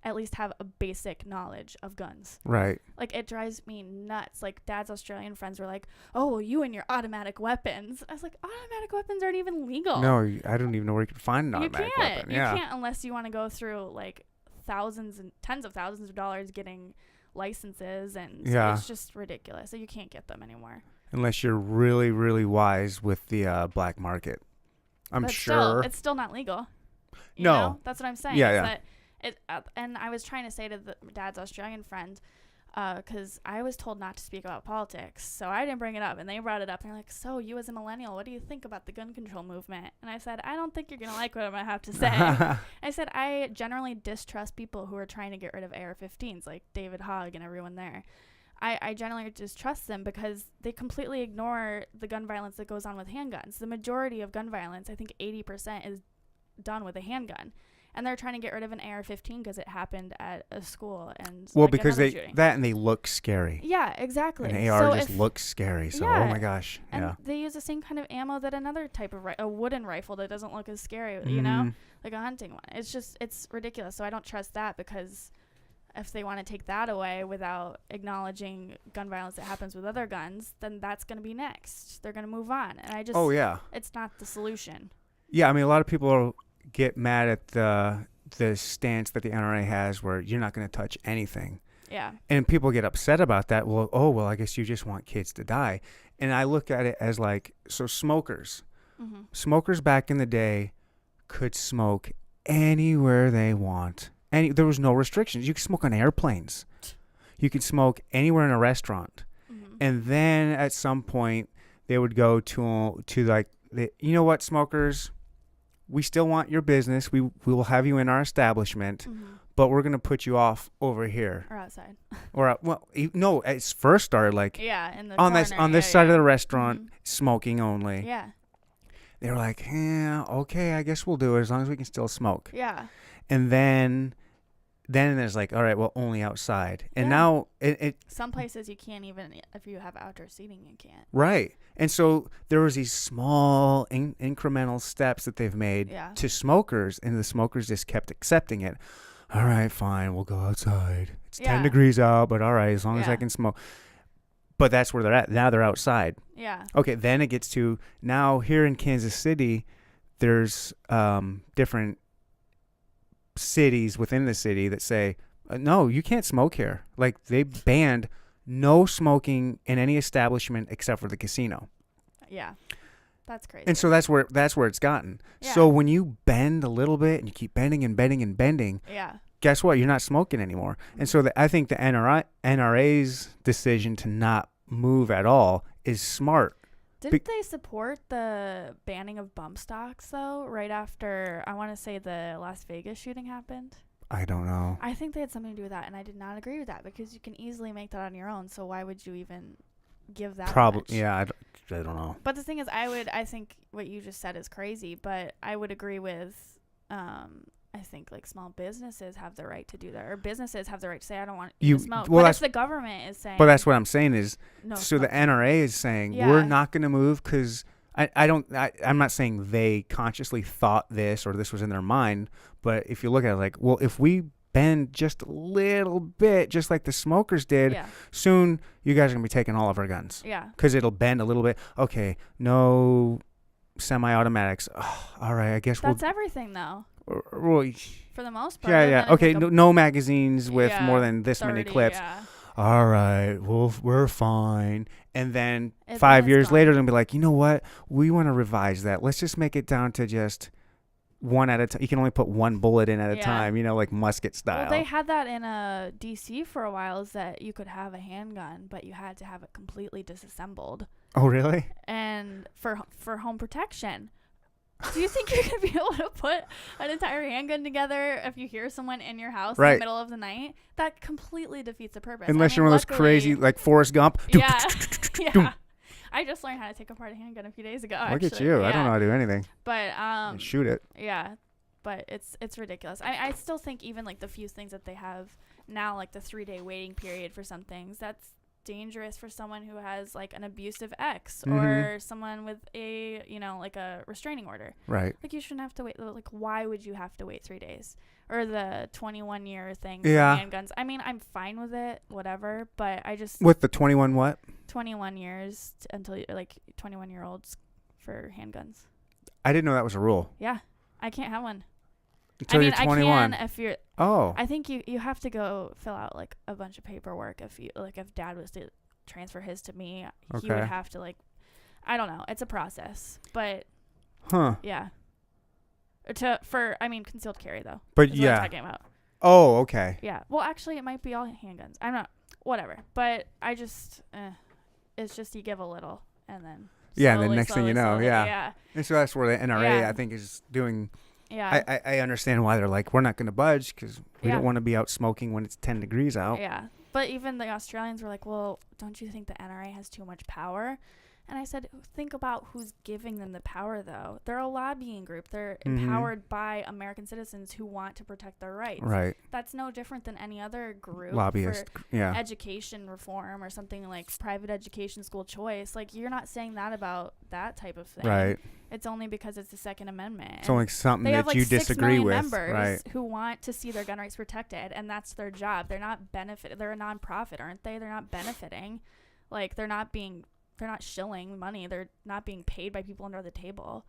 at least have a basic knowledge of guns. Right. Like, it drives me nuts. Like, Dad's Australian friends were like, oh, well, you and your automatic weapons. I was like, automatic weapons aren't even legal. No, I don't even know where you can find an automatic weapon. You can't unless you want to go through, like, thousands and tens of thousands of dollars getting licenses, and it's just ridiculous. So you can't get them anymore. Unless you're really, really wise with the black market. I'm sure. It's still not legal. You no. know? That's what I'm saying. Yeah. And I was trying to say to Dad's Australian friend, because I was told not to speak about politics, so I didn't bring it up, and they brought it up, and they're like, so you as a millennial, what do you think about the gun control movement? And I said, I don't think you're going to like what I'm going to have to say. I said, I generally distrust people who are trying to get rid of AR-15s, like David Hogg and everyone there. I generally distrust them because they completely ignore the gun violence that goes on with handguns. The majority of gun violence, I think 80%, is done with a handgun. And they're trying to get rid of an AR-15 because it happened at a school, and because they look scary. Yeah, exactly. An AR just looks scary. So oh my gosh, and they use the same kind of ammo that another type of a wooden rifle that doesn't look as scary, you know, like a hunting one. It's ridiculous. So I don't trust that, because if they want to take that away without acknowledging gun violence that happens with other guns, then that's going to be next. They're going to move on, and I just it's not the solution. Yeah, I mean, a lot of people get mad at the stance that the NRA has, where you're not going to touch anything. Yeah. And people get upset about that. Well, I guess you just want kids to die. And I look at it as like, so smokers. Mm-hmm. Smokers back in the day could smoke anywhere they want. There was no restrictions. You could smoke on airplanes. You could smoke anywhere in a restaurant. Mm-hmm. And then at some point they would go to like, you know what, smokers? We still want your business. We will have you in our establishment, but we're going to put you off over here. Or outside. No, it first started like in the on corner, this side of the restaurant, smoking only. Yeah. They were like, okay, I guess we'll do it as long as we can still smoke. Yeah. And then there's like, all right, well, only outside. And now it some places you can't even, if you have outdoor seating, you can't. Right. And so there was these small incremental steps that they've made to smokers, and the smokers just kept accepting it. All right, fine, we'll go outside. It's 10 degrees out, but all right, as long as I can smoke. But that's where they're at. Now they're outside. Yeah. Okay, then it gets to now here in Kansas City, there's different cities within the city that say, no, you can't smoke here. Like, they banned no smoking in any establishment except for the casino. Yeah. That's crazy. And so that's where it's gotten. Yeah. So when you bend a little bit and you keep bending and bending and bending, guess what? You're not smoking anymore. And so I think the NRA's decision to not move at all is smart. Didn't they support the banning of bump stocks, though, right after, I want to say, the Las Vegas shooting happened? I don't know. I think they had something to do with that, and I did not agree with that, because you can easily make that on your own, so why would you even give that much? Yeah, I don't know. But the thing is, I think what you just said is crazy, but I would agree with, I think, like, small businesses have the right to do that, or businesses have the right to say, I don't want you to smoke. Well, but if the government is saying... But that's what I'm saying is, no so the NRA is saying, we're not going to move, because I'm not saying they consciously thought this or this was in their mind, but if you look at it like, well, if we bend just a little bit, just like the smokers did, soon you guys are going to be taking all of our guns. Yeah. Because it'll bend a little bit. Okay, no semi-automatics. Oh, all right, I guess that's everything, though. For the most part. Yeah. Okay, no magazines with more than this 30, many clips. Yeah. all right, we're fine. And then Then 5 it's years gone. later, they'll be like, you know what? We want to revise that. Let's just make it down to just one at a time. You can only put one bullet in at a Yeah. time, like musket style. Well, they had that in DC for a while, is that you could have a handgun, but you had to have it completely disassembled. Oh, really? And for home protection. Do you think you're going to be able to put an entire handgun together if you hear someone in your house in the middle of the night? That completely defeats the purpose. Unless you're one of those crazy, like Forrest Gump. Yeah. Yeah. I just learned how to take apart a handgun a few days ago, Look actually. at you. Yeah. I don't know how to do anything. But shoot it. yeah. But it's ridiculous. I still think even like the few things that they have now, like the 3-day waiting period for some things, that's dangerous for someone who has like an abusive ex or someone with a like a restraining order. Right. Like you shouldn't have to wait. Like why would you have to wait 3 days? Or the 21-year thing Yeah. for handguns. I mean, I'm fine with it, whatever, but I just With the 21 what? 21 years until like 21-year-olds for handguns. I didn't know that was a rule. Yeah. I can't have one. Until you're 21. I can if you're Oh. I think you have to go fill out like a bunch of paperwork if dad was to transfer his to me, he would have to like, I don't know, it's a process, but yeah. Concealed carry though. But is yeah. what I'm talking about. Oh, okay. Yeah. Well, actually it might be all handguns. I'm not, whatever. But I just it's just you give a little and then yeah, and then next thing you know, yeah. And so that's where the NRA I think is doing. Yeah. I understand why they're like, we're not going to budge because we don't want to be out smoking when it's 10 degrees out. Yeah. But even the Australians were like, well, don't you think the NRA has too much power? And I said, think about who's giving them the power, though. They're a lobbying group. They're empowered by American citizens who want to protect their rights. Right. That's no different than any other group. Lobbyist. For education reform or something like private education, school choice. Like, you're not saying that about that type of thing. Right. It's only because it's the Second Amendment. It's only something that like you disagree with. Members right. who want to see their gun rights protected, and that's their job. They're not they're a nonprofit, aren't they? They're not benefiting. Like, they're not shilling money. They're not being paid by people under the table.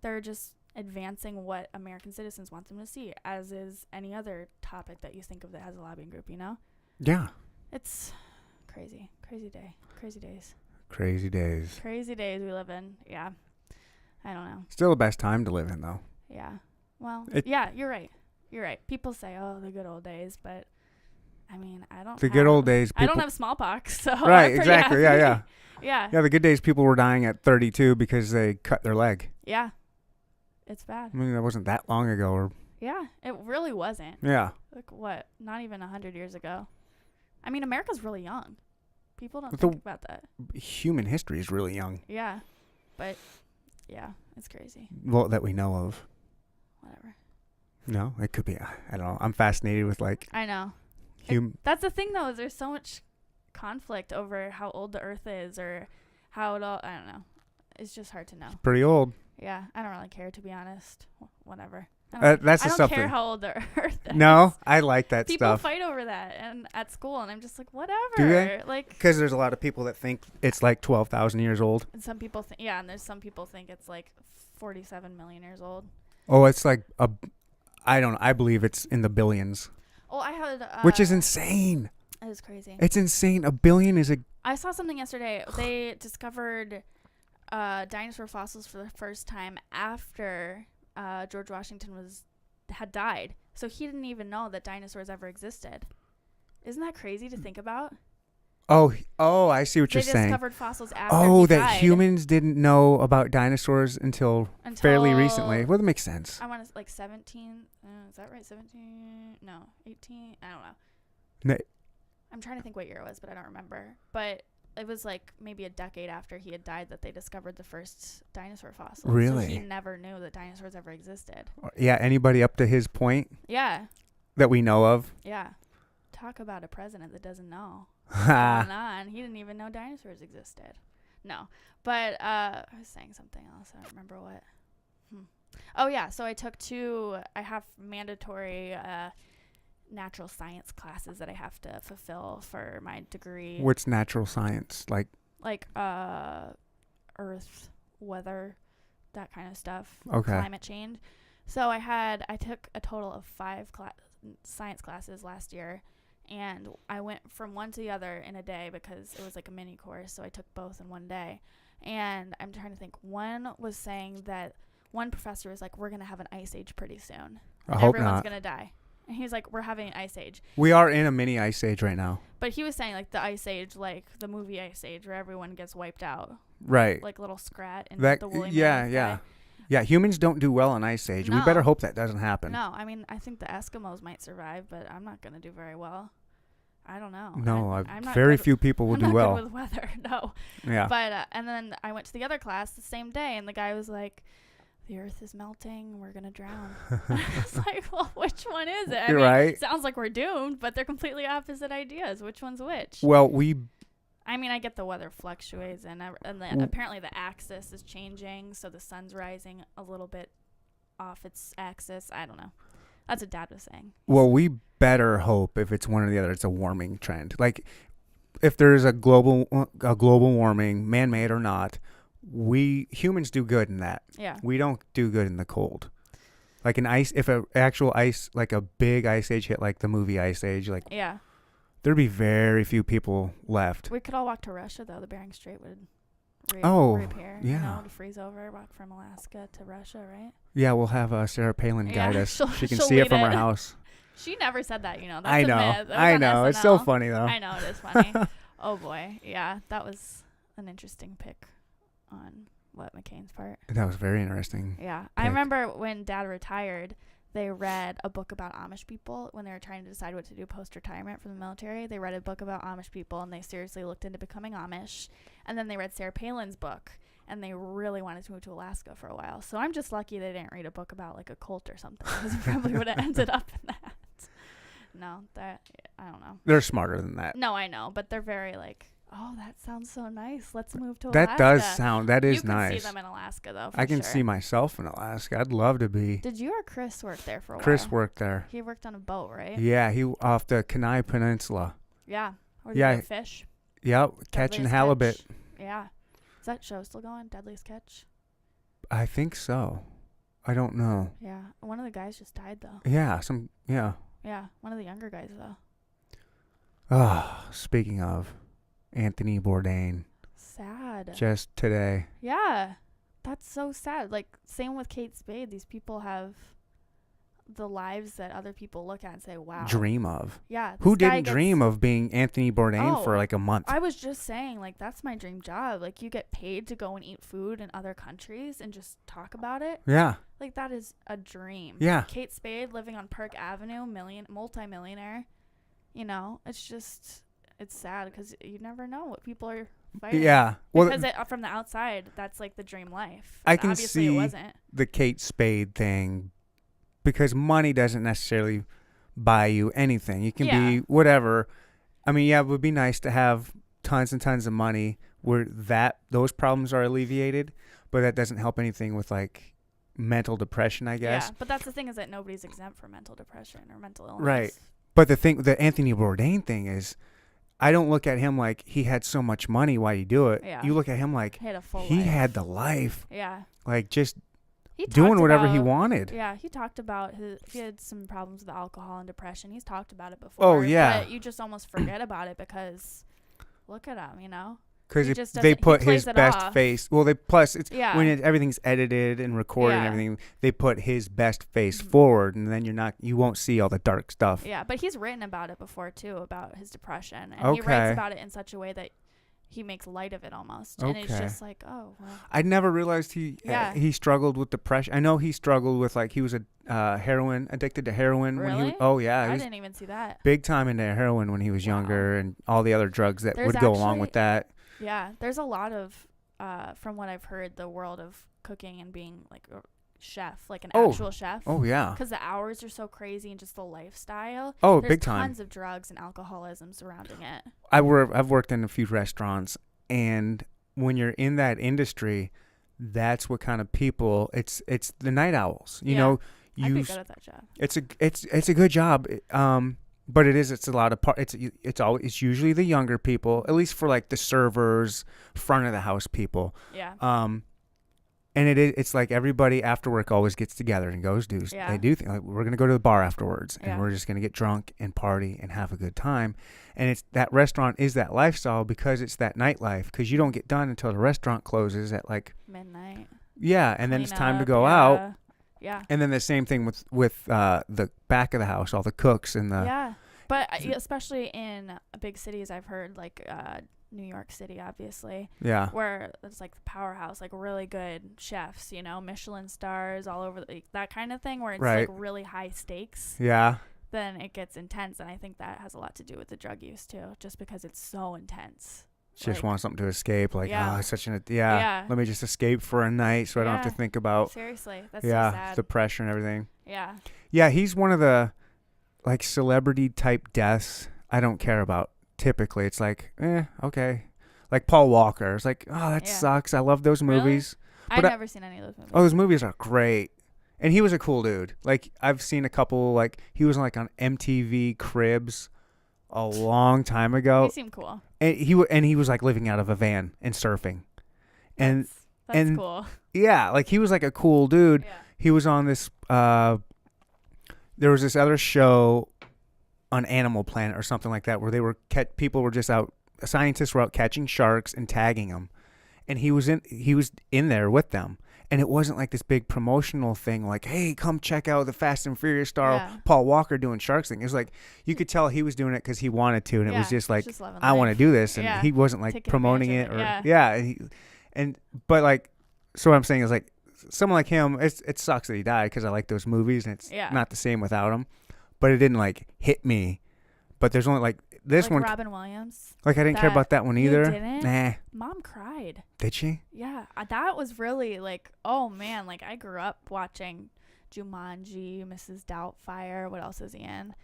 They're just advancing what American citizens want them to see, as is any other topic that you think of that has a lobbying group, Yeah. It's crazy. Crazy day. Crazy days. Crazy days. Crazy days we live in. Yeah. I don't know. Still the best time to live in, though. Yeah. Well, yeah, you're right. You're right. People say, oh, the good old days, but I mean, I don't. The good old days. I don't have smallpox, so. Right, exactly. Happy. Yeah. Yeah. Yeah, the good days people were dying at 32 because they cut their leg. Yeah. It's bad. I mean, that wasn't that long ago. Yeah, it really wasn't. Yeah. Like what? Not even 100 years ago. I mean, America's really young. People don't think about that. Human history is really young. Yeah. But, yeah, it's crazy. Well, that we know of. Whatever. No, it could be. I don't know. I'm fascinated with, like. I know. That's the thing, though, is there's so much conflict over how old the earth is or how it all, I don't know. It's just hard to know. It's pretty old. Yeah, I don't really care, to be honest. Whatever. That's the stuff. I don't care how old the earth is. No, I like that people stuff. People fight over that and at school, and I'm just like, whatever. Do they? Like, because there's a lot of people that think it's like 12,000 years old. And some people think, and there's some people think it's like 47 million years old. Oh, it's like I don't know. I believe it's in the billions. Oh, I had. Which is insane. It is crazy. It's insane. A billion is a. I saw something yesterday. They discovered dinosaur fossils for the first time after George Washington had died. So he didn't even know that dinosaurs ever existed. Isn't that crazy to think about? Oh, I see what you're saying. They discovered fossils after he that died. humans didn't know about dinosaurs until fairly recently. Well, that makes sense. I want to like 17. Is that right? 17? No, 18. I don't know. I'm trying to think what year it was, but I don't remember. But it was like maybe a decade after he had died that they discovered the first dinosaur fossils. Really? So he never knew that dinosaurs ever existed. Yeah, anybody up to his point? Yeah. That we know of? Yeah. Talk about a president that doesn't know what's going on. He didn't even know dinosaurs existed. No. But I was saying something else. I don't remember what. Oh, yeah. So I have mandatory natural science classes that I have to fulfill for my degree. What's natural science? Like earth, weather, that kind of stuff. Okay. Climate change. So I took a total of 5 science classes last year, And I went from one to the other in a day because it was like a mini course. So I took both in one day. And I'm trying to think. One was saying that one professor was like, we're going to have an ice age pretty soon. I hope Everyone's not. going to die. And he's like, we're having an ice age. We are in a mini ice age right now. But he was saying like the ice age, like the movie Ice Age, where everyone gets wiped out. Right. Like little Scrat and That, the woolly yeah, mammoth yeah. guy. Yeah, humans don't do well in ice age. We No. better hope that doesn't happen. No, I mean, I think the Eskimos might survive, but I'm not going to do very well. I don't know. No, I'm not very good- few people will I'm do not well. good with weather, no. Yeah. But and then I went to the other class the same day, and the guy was like, "The Earth is melting. We're gonna drown." I was like, "Well, which one is it?" I mean, Right. sounds like we're doomed, but they're completely opposite ideas. Which one's which? Well, we I mean, I get the weather fluctuates, and apparently the axis is changing, so the sun's rising a little bit off its axis. I don't know. That's what Dad was saying. Well, we better hope if it's one or the other, it's a warming trend. Like, if there's a global warming, man-made or not, we humans do good in that. Yeah. We don't do good in the cold. Like if an actual ice, like a big ice age hit, like the movie Ice Age, like Yeah. there'd be very few people left. We could all walk to Russia, though. The Bering Strait would reappear. yeah. You know, to freeze over, walk from Alaska to Russia, right? Yeah, we'll have Sarah Palin guide Yeah, us. She can she'll see it lead from her it. house. She never said that, you know. That's I a know. myth. That was I on know. It's so SNL. funny, though. I know, it is funny. Oh, boy. Yeah, that was an interesting pick on what McCain's part. That was very interesting. Yeah. I remember when Dad retired, they read a book about Amish people when they were trying to decide what to do post-retirement from the military. They read a book about Amish people, and they seriously looked into becoming Amish. And then they read Sarah Palin's book, and they really wanted to move to Alaska for a while. So I'm just lucky they didn't read a book about, like, a cult or something, because it probably would have ended up in that. No, I don't know. They're smarter than that. No, I know, but they're very, like, oh, that sounds so nice. Let's move to That Alaska. that is you can nice. see them in Alaska, though, for I can sure. see myself in Alaska. I'd love to be. Did you or Chris work there for a while? Chris worked there. He worked on a boat, right? Yeah, he off the Kenai Peninsula. Yeah. Or did Yeah. he get fish? Yep, catching Deadliest halibut. Catch. Yeah. Is that show still going? Deadliest Catch? I think so. I don't know. Yeah. One of the guys just died, though. Yeah, yeah. Yeah. One of the younger guys, though. Speaking of Anthony Bourdain, Sad. just today. Yeah. That's so sad. Like, same with Kate Spade. These people have the lives that other people look at and say, wow. Dream of. Yeah. Who didn't dream of being Anthony Bourdain for like a month? I was just saying, like, that's my dream job. Like, you get paid to go and eat food in other countries and just talk about it. Yeah. Like, that is a dream. Yeah. Kate Spade living on Park Avenue, multi-millionaire. You know, it's sad because you never know what people are fighting. Yeah. Well, because from the outside, that's like the dream life. I And can obviously see it wasn't. the Kate Spade thing because money doesn't necessarily buy you anything. You can be whatever. I mean, yeah, it would be nice to have tons and tons of money where those problems are alleviated, but that doesn't help anything with like mental depression, I guess. Yeah, but that's the thing is that nobody's exempt from mental depression or mental illness. Right. But the Anthony Bourdain thing is, I don't look at him like he had so much money. Why you do it? Yeah. You look at him like He had a full he life. had the life. Yeah. Like just He doing whatever he about- wanted. Yeah, he talked about he had some problems with alcohol and depression. He's talked about it before. Oh, yeah. But you just almost forget about it because look at him, you know? Because He just they doesn't- he put plays his it best off. face. Well, it's Yeah. when everything's edited and recorded and Yeah. everything. They put his best face Mhm. forward, and then you won't see all the dark stuff. Yeah, but he's written about it before too, about his depression, and he Okay. writes about it in such a way that he makes light of it almost, and it's Okay. just like, oh, well, I never realized Yeah. he struggled with depression. I know he struggled with he was addicted to heroin when he Really? oh yeah, he I was didn't even see that. big time into heroin when he was Wow. younger and all the other drugs that There's would go along actually- with that. Yeah, there's a lot of, from what I've heard, the world of cooking and being like a chef, like an actual chef. Oh yeah. Because the hours are so crazy and just the lifestyle. Oh, There's big time. tons of drugs and alcoholism surrounding it. I've worked in a few restaurants, and when you're in that industry, that's what kind of people. It's the night owls. You Yeah. know, I'd be good at that job. it's a good job. But it's a lot of it's usually the younger people, at least for like the servers, front of the house people. Yeah. And it's like everybody after work always gets together and goes they do like we're gonna go to the bar afterwards and we're just gonna get drunk and party and have a good time. And it's that restaurant is that lifestyle because it's that nightlife, because you don't get done until the restaurant closes at like midnight. Yeah, and then it's time to go out. Yeah. And then the same thing with the back of the house, all the cooks and the But especially in big cities, I've heard like New York City, obviously. Yeah. Where it's like the powerhouse, like really good chefs, you know, Michelin stars all over, like that kind of thing, where it's like really high stakes. Yeah. Then it gets intense, and I think that has a lot to do with the drug use too, just because it's so intense. Just want something to escape, like it's such let me just escape for a night, so I don't have to think about seriously. That's so sad. The pressure and everything. Yeah, he's one of the like celebrity type deaths I don't care about. Typically, it's like, okay. Like Paul Walker. It's like, oh, that sucks. I love those movies. Really? I've never seen any of those movies. Oh, those movies are great. And he was a cool dude. Like, I've seen a couple, like, he was like on MTV Cribs a long time ago. He seemed cool. And he was like living out of a van and surfing. And that's cool. Yeah, like he was like a cool dude. Yeah. He was on this, there was this other show on Animal Planet or something like that, where people were just out, scientists were out catching sharks and tagging them, and he was in there with them, and it wasn't like this big promotional thing like, hey, come check out the Fast and Furious star Paul Walker doing sharks thing. It was like you could tell he was doing it because he wanted to, and it was just like, I want to do this, and he wasn't like promoting it but like, so what I'm saying is like someone like him, it sucks that he died because I like those movies, and it's not the same without him. But it didn't like hit me. But there's only like this one. Robin Williams. Like I didn't care about that one either. You didn't? Nah. Mom cried. Did she? Yeah, that was really like, oh man, like I grew up watching Jumanji, Mrs. Doubtfire. What else is he in?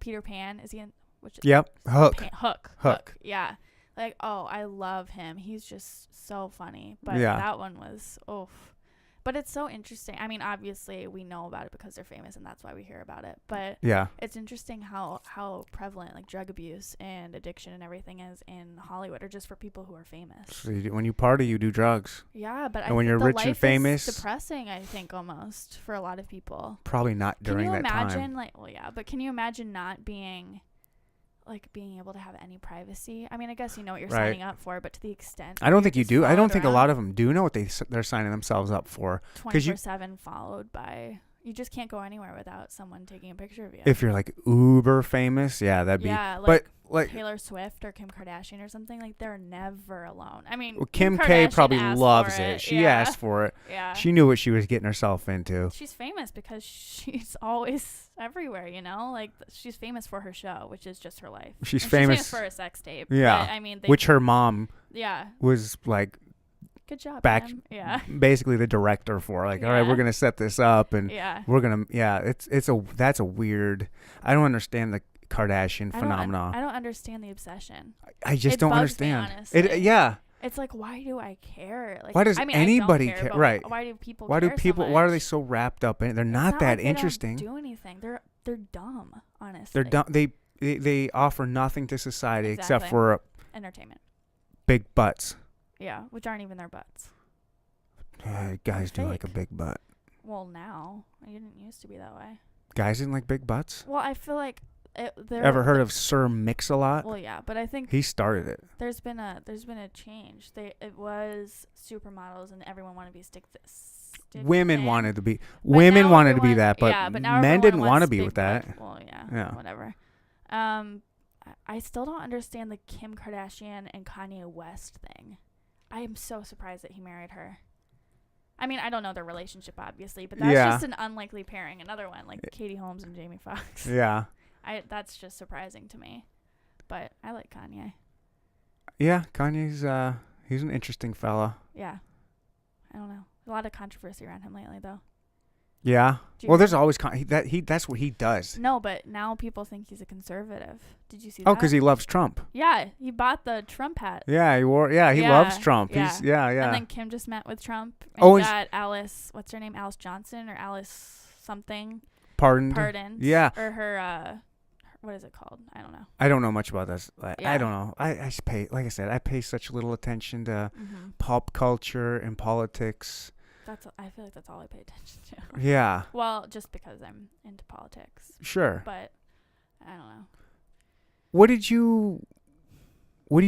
Peter Pan. Is he in? Yep. Hook. Yeah. Like, oh, I love him. He's just so funny. But that one was But it's so interesting. I mean, obviously, we know about it because they're famous, and that's why we hear about it. But it's interesting how prevalent like drug abuse and addiction and everything is in Hollywood, or just for people who are famous. So when you party, you do drugs. Yeah, but when you're rich and famous, is depressing. I think almost for a lot of people. Probably not during that time. Can you imagine but can you imagine not being able to have any privacy? I mean, I guess you know what you're signing up for, but to the extent I don't think you do. I don't think a lot of them do know what they're signing themselves up for. 24/7 followed by. You just can't go anywhere without someone taking a picture of you. If you're like uber famous, that'd be. But like Taylor Swift or Kim Kardashian or something, like they're never alone. I mean, Kim K probably loves it. She asked for it. Yeah. She knew what she was getting herself into. She's famous because she's always everywhere, you know? Like she's famous for her show, which is just her life. She's famous for a sex tape. Yeah. But, I mean, which her mom was like good job. Back, yeah. Basically the director for like, all right, we're gonna set this up, and we're gonna, that's a weird. I don't understand the Kardashian phenomenon. I don't understand the obsession. I just don't understand it. It's like, why do I care? Like, why does anybody care? Right? Why do people? Why care do people? So much? Why are they so wrapped up in it? They're not that interesting. They don't do anything. They're dumb. Honestly, they're dumb. They offer nothing to society except for entertainment. Big butts. Yeah, which aren't even their butts. Guys do like a big butt. Well, now it didn't used to be that way. Guys didn't like big butts. Well, I feel like ever heard of Sir Mix-a-Lot? Well, yeah, but I think he started it. There's been a change. It was supermodels, and everyone wanted to be women wanted to be that, but men didn't want to be with that. Well, whatever. I still don't understand the Kim Kardashian and Kanye West thing. I am so surprised that he married her. I mean, I don't know their relationship, obviously, but that's just an unlikely pairing. Another one, like Katie Holmes and Jamie Foxx. Yeah. That's just surprising to me. But I like Kanye. Yeah, Kanye's he's an interesting fella. Yeah. I don't know. A lot of controversy around him lately, though. Yeah. Well, there's always that's what he does. No, but now people think he's a conservative. Did you see that? Oh, because he loves Trump. Yeah, he bought the Trump hat. Yeah, he wore. Yeah, he loves Trump. Yeah. He's And then Kim just met with Trump. And got Alice. What's her name? Alice Johnson or Alice something. Pardoned. Yeah. Or her what is it called? I don't know. I don't know much about this. Yeah. I don't know. I just pay, like I said, I pay such little attention to Mm-hmm. pop culture and politics. I feel like that's all I pay attention to. Yeah. Well, just because I'm into politics, Sure. but I don't know. What do you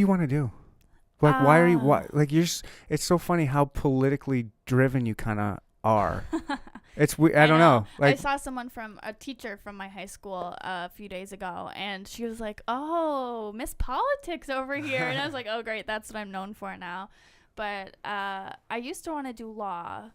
want to do? Like, why are you? Like, it's so funny how politically driven you kind of are. It's weird. I don't know. Like, I saw a teacher from my high school a few days ago, and she was like, "Oh, Miss Politics over here," and I was like, "Oh, great, that's what I'm known for now." But I used to want to do law.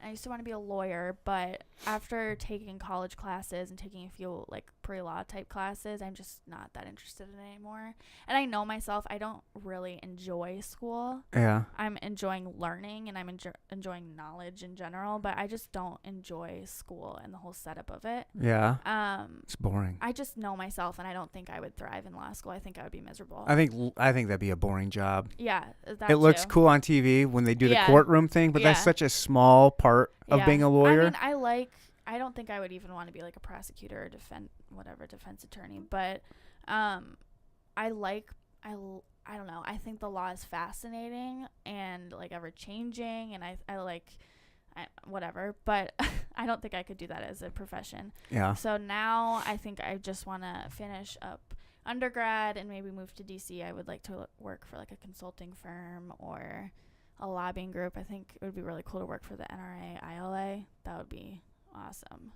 I used to want to be a lawyer, but after taking college classes and taking a few like pre-law type classes, I'm just not that interested in it anymore. And I know myself, I don't really enjoy school. yeah. I'm enjoying learning and I'm enjoying knowledge in general, but I just don't enjoy school and the whole setup of it. Yeah. It's boring. I just know myself, and I don't think I would thrive in law school. I think I would be miserable. I think that'd be a boring job. Yeah, that It looks too. cool on TV when they do the Yeah. courtroom thing, but that's Yeah. such a small part of being a lawyer. I mean, I don't think I would even want to be like a prosecutor or defense attorney, but I don't know. I think the law is fascinating and like ever changing, and I like whatever, but I don't think I could do that as a profession. Yeah. So now I think I just want to finish up undergrad and maybe move to DC. I would like to work for like a consulting firm or a lobbying group. I think it would be really cool to work for the NRA ILA. That would be awesome.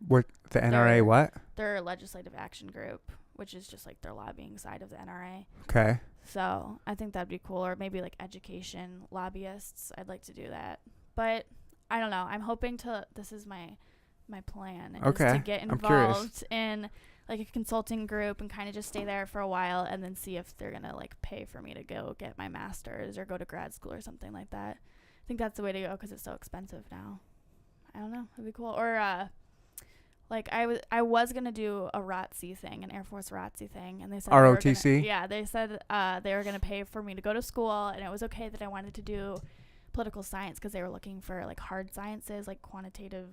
What the NRA? What? Their legislative action group, which is just like their lobbying side of the NRA. Okay. So I think that'd be cool. Or maybe like education lobbyists. I'd like to do that. But I don't know. I'm hoping this is my plan. Okay. Is to get I'm curious. involved in like a consulting group and kind of just stay there for a while and then see if they're going to like pay for me to go get my master's or go to grad school or something like that. I think that's the way to go because it's so expensive now. I don't know. It'd be cool. Or like I was going to do a ROTC thing, an Air Force ROTC thing, and they said ROTC? they said they were going to pay for me to go to school, and it was okay that I wanted to do political science because they were looking for like hard sciences, like quantitative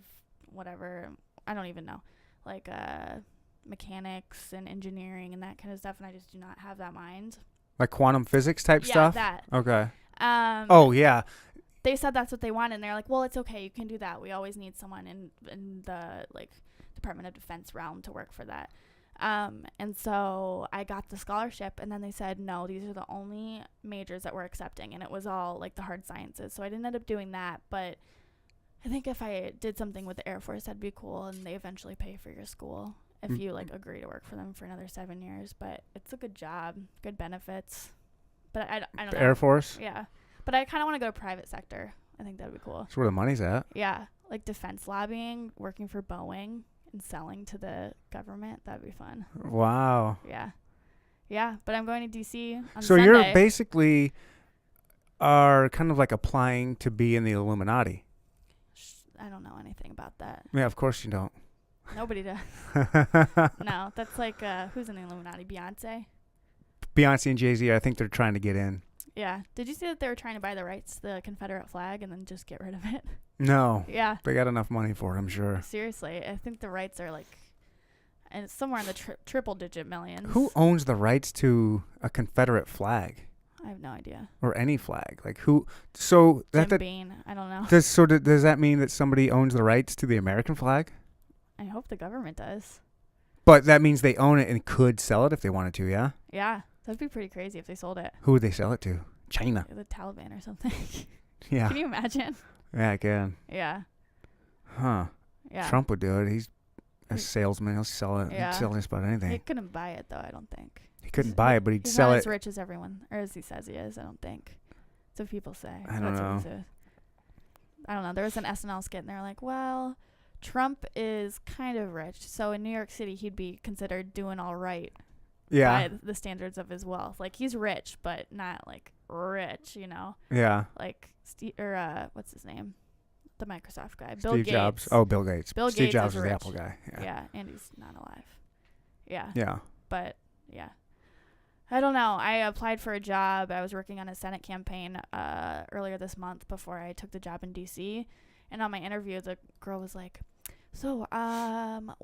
whatever, I don't even know, like mechanics and engineering and that kind of stuff, and I just do not have that mind. Like quantum physics type stuff? Yeah, that. Okay. Oh, yeah. They said that's what they wanted, and they're like, well, it's okay, you can do that. We always need someone in the like Department of Defense realm to work for that. And so I got the scholarship, and then they said, no, these are the only majors that we're accepting, and it was all like the hard sciences. So I didn't end up doing that, but I think if I did something with the Air Force, that'd be cool, and they eventually pay for your school if you like agree to work for them for another 7 years. But it's a good job, good benefits. But I don't know. Air Force? Yeah. But I kind of want to go to private sector. I think that'd be cool. That's where the money's at. Yeah. Like defense lobbying, working for Boeing and selling to the government. That'd be fun. Wow. Yeah. Yeah. But I'm going to DC on So Sunday. you're basically are kind of like applying to be in the Illuminati. I don't know anything about that. Yeah, of course you don't. Nobody does. No, that's like, who's in the Illuminati? Beyonce? Beyonce and Jay-Z, I think they're trying to get in. Yeah. Did you see that they were trying to buy the rights to the Confederate flag and then just get rid of it? No. Yeah. They got enough money for it, I'm sure. Seriously. I think the rights are like, and it's somewhere in the triple digit millions. Who owns the rights to a Confederate flag? I have no idea. Or any flag? Like who? So Jim Beam. I don't know. Does that mean that somebody owns the rights to the American flag? I hope the government does. But that means they own it and could sell it if they wanted to, yeah? Yeah. That'd be pretty crazy if they sold it. Who would they sell it to? China. The Taliban or something. Yeah. Can you imagine? Yeah, I can. Yeah. Huh. Yeah. Trump would do it. He's a salesman. He'll sell it. Yeah. He'd sell just about anything. He couldn't buy it, though, I don't think. He couldn't buy it, but he'd He's sell not it. as rich as everyone, or as he says he is, I don't think. That's what people say. I don't know. I don't know. There was an SNL skit, and they're like, well, Trump is kind of rich, so in New York City, he'd be considered doing all right Yeah. by the standards of his wealth. Like, he's rich, but not, like, rich, you know? Yeah. Like, what's his name? The Microsoft guy. Bill Steve Gates. Jobs. Oh, Bill Gates. Bill Steve Gates Jobs is was the rich. Apple guy. Yeah. Yeah, and he's not alive. Yeah. Yeah. But, yeah. I don't know. I applied for a job. I was working on a Senate campaign earlier this month before I took the job in D.C. And on my interview, the girl was like, so,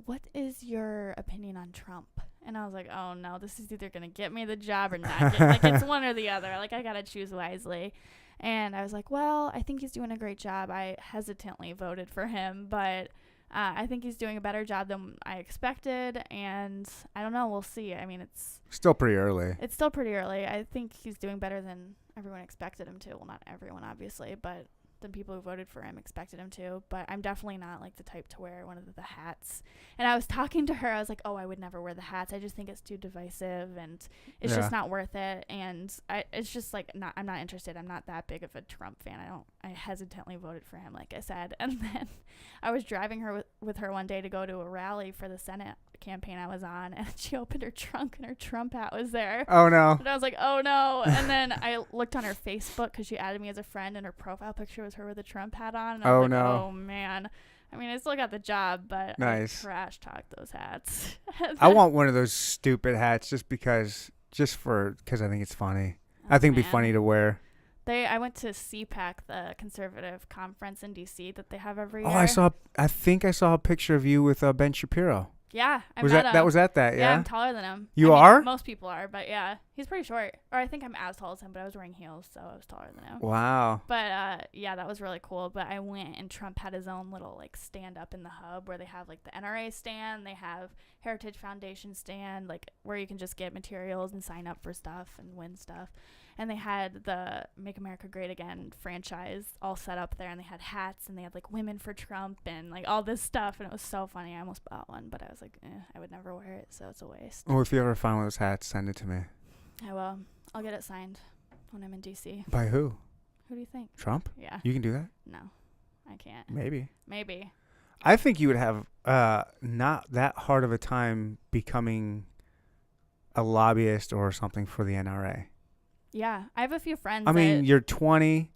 what is your opinion on Trump? And I was like, oh no, this is either gonna get me the job or not. Like, it's one or the other. Like, I gotta choose wisely. And I was like, well, I think he's doing a great job. I hesitantly voted for him, but I think he's doing a better job than I expected. And I don't know. We'll see. I mean, it's still pretty early. It's still pretty early. I think he's doing better than everyone expected him to. Well, not everyone, obviously, but the people who voted for him expected him to. But I'm definitely not like the type to wear one of the hats. And I was talking to her. I was like, oh, I would never wear the hats. I just think it's too divisive and it's just not worth it. And it's just like, I'm not interested. I'm not that big of a Trump fan. I hesitantly voted for him, like I said. And then I was driving her with her one day to go to a rally for the Senate campaign I was on, and she opened her trunk and her Trump hat was there. Oh no. And I was like, oh no. And then I looked on her Facebook because she added me as a friend, and her profile picture was her with a Trump hat on. And I was like, oh man. I mean, I still got the job, but nice. I trash talked those hats. I want one of those stupid hats just because I think it's funny. I think it'd be funny to wear. I went to CPAC, the conservative conference in DC that they have every year. Oh, I think I saw a picture of you with Ben Shapiro. Yeah, that was at that, yeah? Yeah, I'm taller than him. You are? Most people are, but yeah, he's pretty short. Or I think I'm as tall as him, but I was wearing heels, so I was taller than him. Wow. But yeah, that was really cool. But I went, and Trump had his own little like stand up in the hub where they have like the NRA stand, they have Heritage Foundation stand, like where you can just get materials and sign up for stuff and win stuff. And they had the Make America Great Again franchise all set up there, and they had hats, and they had like Women for Trump and like all this stuff, and it was so funny. I almost bought one, but I was like, I would never wear it, so it's a waste. Well, if you ever find one of those hats, send it to me. I will. I'll get it signed when I'm in DC. By who? Who do you think? Trump? Yeah. You can do that? No, I can't. Maybe. I think you would have not that hard of a time becoming a lobbyist or something for the NRA. Yeah, I have a few friends. I mean, you're 20.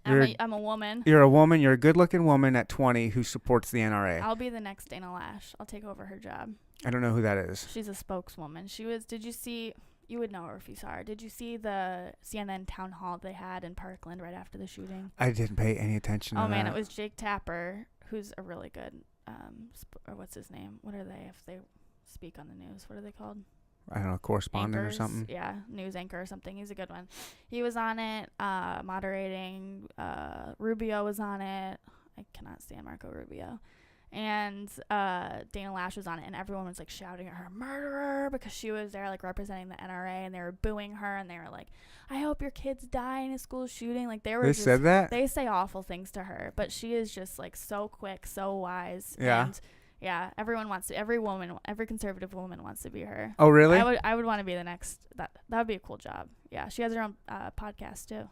I'm a woman. You're a woman. You're a good-looking woman at 20 who supports the NRA. I'll be the next Dana Lash. I'll take over her job. I don't know who that is. She's a spokeswoman. Did you see, you would know her if you saw her. Did you see the CNN town hall they had in Parkland right after the shooting? I didn't pay any attention to that. Oh, man, it was Jake Tapper, who's a really good, or what's his name? What are they if they speak on the news? What are they called? I don't know, correspondent Anchors, or something. Yeah, news anchor or something. He's a good one. He was on it, moderating. Rubio was on it. I cannot stand Marco Rubio. And Dana Lash was on it, and everyone was like shouting at her, murderer, because she was there like representing the NRA, and they were booing her, and they were like, I hope your kids die in a school shooting. Like they said that? They say awful things to her, but she is just like so quick, so wise. Yeah. And yeah, every conservative woman wants to be her. Oh, really? I would want to be the next. That would be a cool job. Yeah, she has her own podcast too.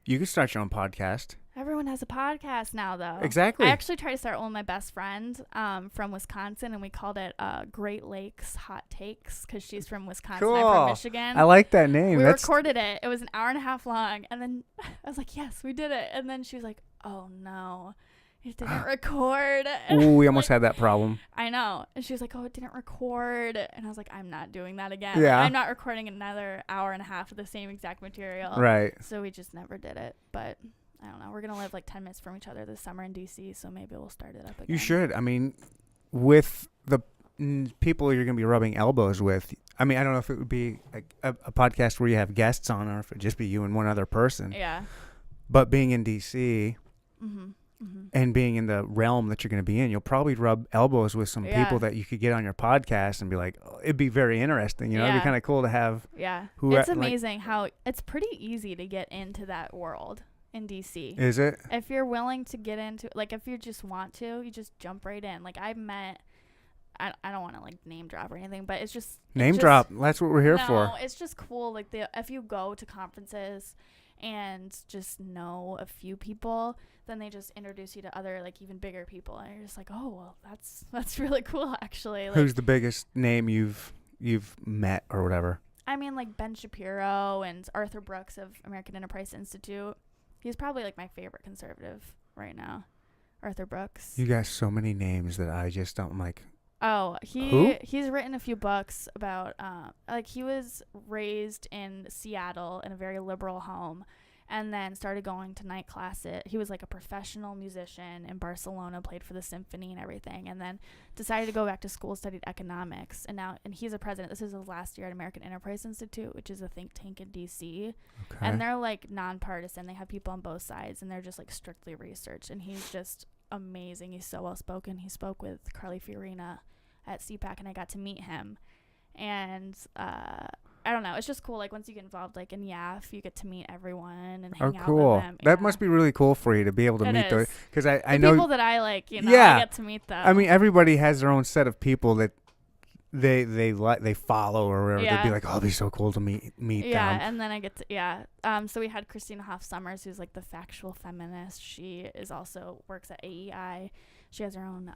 You could start your own podcast. Everyone has a podcast now, though. Exactly. I actually tried to start one with my best friend from Wisconsin, and we called it Great Lakes Hot Takes because she's from Wisconsin. Cool. I'm from Michigan. I like that name. We recorded it. It was an hour and a half long, and then I was like, yes, we did it. And then she was like, oh, no. It didn't record. Ooh, we almost had that problem. I know. And she was like, oh, it didn't record. And I was like, I'm not doing that again. Yeah. I'm not recording another hour and a half of the same exact material. Right. So we just never did it. But I don't know. We're going to live like 10 minutes from each other this summer in D.C., so maybe we'll start it up again. You should. I mean, with the people you're going to be rubbing elbows with, I mean, I don't know if it would be like a podcast where you have guests on or if it would just be you and one other person. Yeah. But being in D.C., Mm-hmm. and being in the realm that you're going to be in, you'll probably rub elbows with some people that you could get on your podcast and be like, oh, it'd be very interesting. You know, it'd be kind of cool to have. Yeah. It's amazing how it's pretty easy to get into that world in DC. Is it? If you're willing to get into, like, if you just want to, you just jump right in. Like, I don't want to like name drop or anything, but it's just drop. That's what we're here for. No, it's just cool. Like if you go to conferences and just know a few people, then they just introduce you to other like even bigger people, and you're just like, oh well, that's really cool actually. Like, who's the biggest name you've met or whatever? I mean, like Ben Shapiro and Arthur Brooks of American Enterprise Institute. He's probably like my favorite conservative right now. Arthur Brooks. You got so many names that I just don't like. Oh, he's written a few books about like he was raised in Seattle in a very liberal home, and then started going to night classes. He was like a professional musician in Barcelona, played for the symphony and everything, and then decided to go back to school, studied economics, and he's a president. This is his last year at American Enterprise Institute, which is a think tank in DC. Okay. And they're like nonpartisan. They have people on both sides, and they're just like strictly research. And he's just amazing. He's so well spoken. He spoke with Carly Fiorina at CPAC, and I got to meet him. And I don't know, it's just cool. Like once you get involved like in YAF, you get to meet everyone and hang out with them. That must be really cool for you to be able to meet those, because I know people that I like, I get to meet them. I mean, everybody has their own set of people that they follow or whatever. They'd be like, oh, it'd be so cool to meet them. And then I get to so we had Christina Hoff Sommers, who's like the factual feminist. She is also works at AEI. She has her own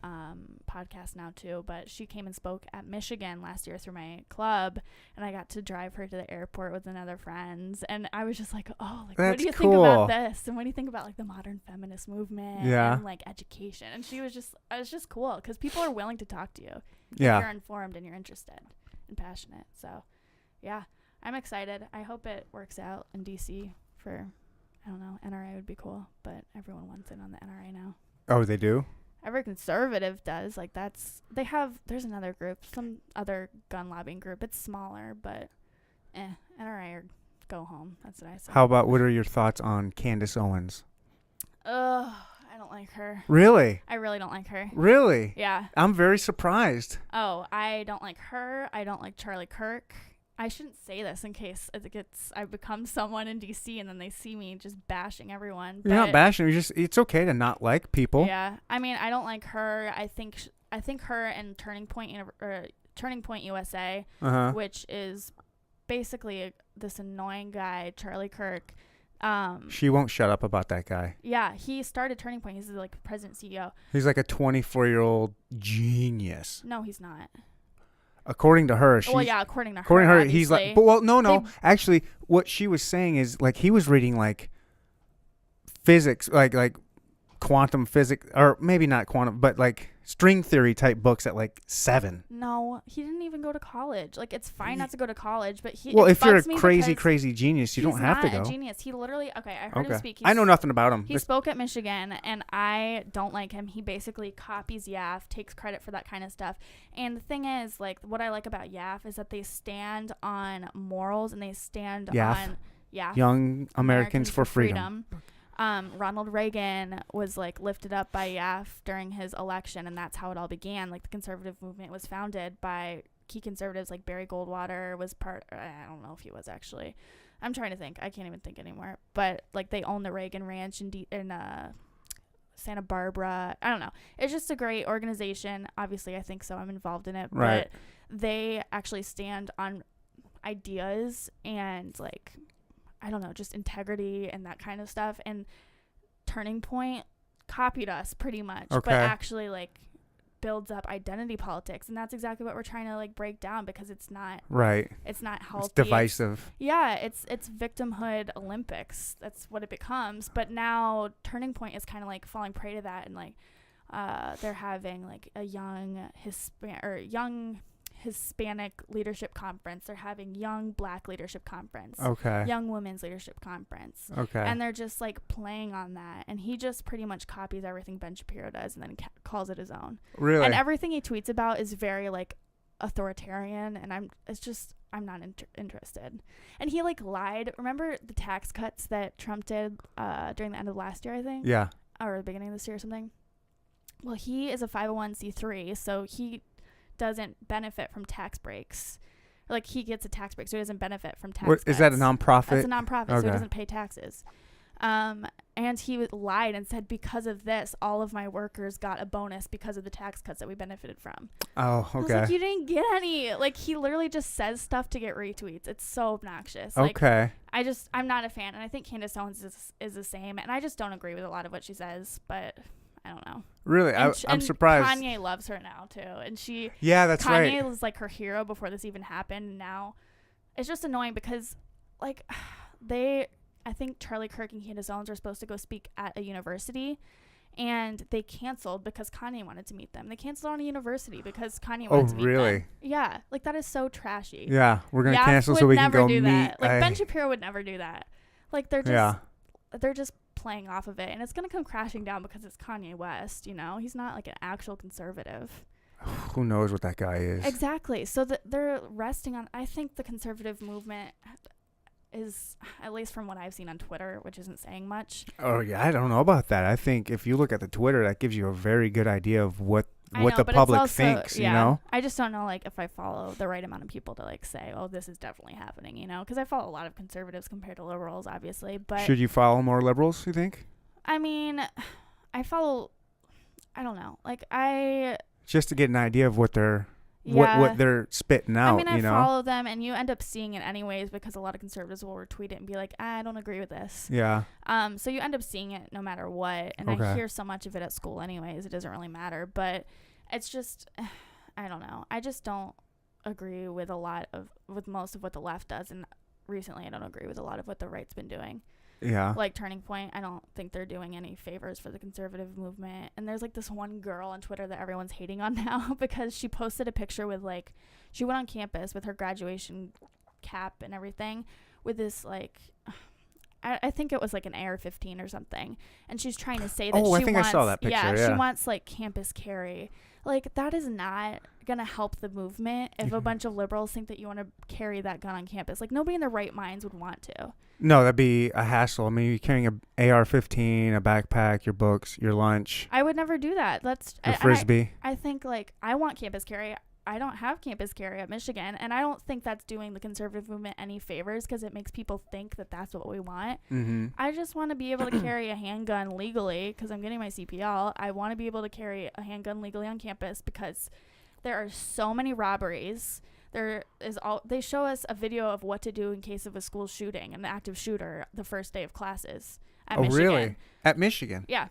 podcast now too, but she came and spoke at Michigan last year through my club, and I got to drive her to the airport with another friends, and I was just like, oh, like, what do you think about this? And what do you think about like the modern feminist movement and like education? And it was just cool because people are willing to talk to you if you're informed and you're interested and passionate. So yeah, I'm excited. I hope it works out in DC for, I don't know, NRA would be cool, but everyone wants in on the NRA now. Oh, they do? Every conservative does. Like there's another group, some other gun lobbying group. It's smaller, but NRA or go home. That's what I say. What are your thoughts on Candace Owens? I don't like her. Really? I really don't like her. Really? Yeah. I'm very surprised. Oh, I don't like her. I don't like Charlie Kirk. I shouldn't say this in case I become someone in DC and then they see me just bashing everyone. You're not bashing. It's okay to not like people. Yeah. I mean, I don't like her. I think her and Turning Point USA, which is basically this annoying guy, Charlie Kirk. She won't shut up about that guy. Yeah, he started Turning Point. He's like president CEO. He's like a 24-year-old genius. No, he's not. According to her, according to her, he's like. But no. Actually, what she was saying is like he was reading like physics, like quantum physics, or maybe not quantum, but like string theory type books at like 7. No, he didn't even go to college. Like it's fine not to go to college, but if you're a crazy genius, you don't have to go. He's not a genius. He literally I heard him speak. I know nothing about him. He spoke at Michigan, and I don't like him. He basically copies YAF, takes credit for that kind of stuff. And the thing is, like, what I like about YAF is that they stand on morals and they stand on Young Americans for Freedom. Ronald Reagan was like lifted up by YAF during his election, and that's how it all began. Like the conservative movement was founded by key conservatives, like Barry Goldwater was I don't know if he was actually. I'm trying to think. I can't even think anymore. But like they own the Reagan Ranch in Santa Barbara. I don't know. It's just a great organization. Obviously, I think so. I'm involved in it. Right. But they actually stand on ideas and like, I don't know, just integrity and that kind of stuff. And Turning Point copied us pretty much, but actually like builds up identity politics. And that's exactly what we're trying to like break down, because it's not right. It's not healthy. It's divisive. It's victimhood Olympics. That's what it becomes. But now Turning Point is kind of like falling prey to that. And like, they're having like a young Hispanic leadership conference. They're having young Black leadership conference. Okay. Young women's leadership conference. Okay. And they're just like playing on that. And he just pretty much copies everything Ben Shapiro does and then calls it his own. Really? And everything he tweets about is very like authoritarian. And I'm not interested. And he like lied. Remember the tax cuts that Trump did during the end of last year, I think? Yeah. Or the beginning of this year or something. Well, he is a 501c3, so he doesn't benefit from tax breaks. Like he gets a tax break, so he doesn't benefit from tax cuts. Is that a nonprofit? That's a nonprofit, so he doesn't pay taxes. And he lied and said, because of this, all of my workers got a bonus because of the tax cuts that we benefited from. Oh, okay. I was like, you didn't get any. Like he literally just says stuff to get retweets. It's so obnoxious. Okay. Like, I'm not a fan, and I think Candace Owens is the same, and I just don't agree with a lot of what she says, but I don't know. Really? I'm surprised. Kanye loves her now, too. And that's right. Kanye was like her hero before this even happened. And now it's just annoying because, like, I think Charlie Kirk and Candace Owens were supposed to go speak at a university. And they canceled because Kanye wanted to meet them. They canceled on a university because Kanye wanted to meet them. Oh, really? Yeah. Like, that is so trashy. Yeah. We're going to cancel so we can go meet. That. Like, Ben Shapiro would never do that. Like, they're just... they're just playing off of it, and it's going to come crashing down because it's Kanye West, you know? He's not like an actual conservative. Who knows what that guy is? Exactly. So they're resting on, I think the conservative movement is, at least from what I've seen on Twitter, which isn't saying much. Oh, yeah, I don't know about that. I think if you look at the Twitter, that gives you a very good idea of what the public thinks, you know? I just don't know, like, if I follow the right amount of people to, like, say, oh, this is definitely happening, you know? Because I follow a lot of conservatives compared to liberals, obviously, but... Should you follow more liberals, you think? I mean, I don't know. Like, just to get an idea of what they're... What they're spitting out, I mean, you know? I follow them, and you end up seeing it anyways because a lot of conservatives will retweet it and be like, I don't agree with this. Yeah. So you end up seeing it no matter what, and I hear so much of it at school anyways, it doesn't really matter, but it's just, I don't know. I just don't agree with with most of what the left does, and recently I don't agree with a lot of what the right's been doing. Yeah. Like Turning Point, I don't think they're doing any favors for the conservative movement. And there's like this one girl on Twitter that everyone's hating on now because she posted a picture with like, she went on campus with her graduation cap and everything with this like, I think it was like an AR-15 or something. And she's trying to say that I saw that picture. Yeah, she wants like campus carry. Like, that is not going to help the movement if a bunch of liberals think that you want to carry that gun on campus. Like, nobody in their right minds would want to. No, that'd be a hassle. I mean, you're carrying a AR-15, a backpack, your books, your lunch. I would never do that. That's your Frisbee. I think, like, I want campus carry. I don't have campus carry at Michigan, and I don't think that's doing the conservative movement any favors because it makes people think that that's what we want. Mm-hmm. I just want to be able to carry a handgun legally because I'm getting my CPL. I want to be able to carry a handgun legally on campus because there are so many robberies. They show us a video of what to do in case of a school shooting, an active shooter, the first day of classes at Michigan. Oh, really? At Michigan? Yeah.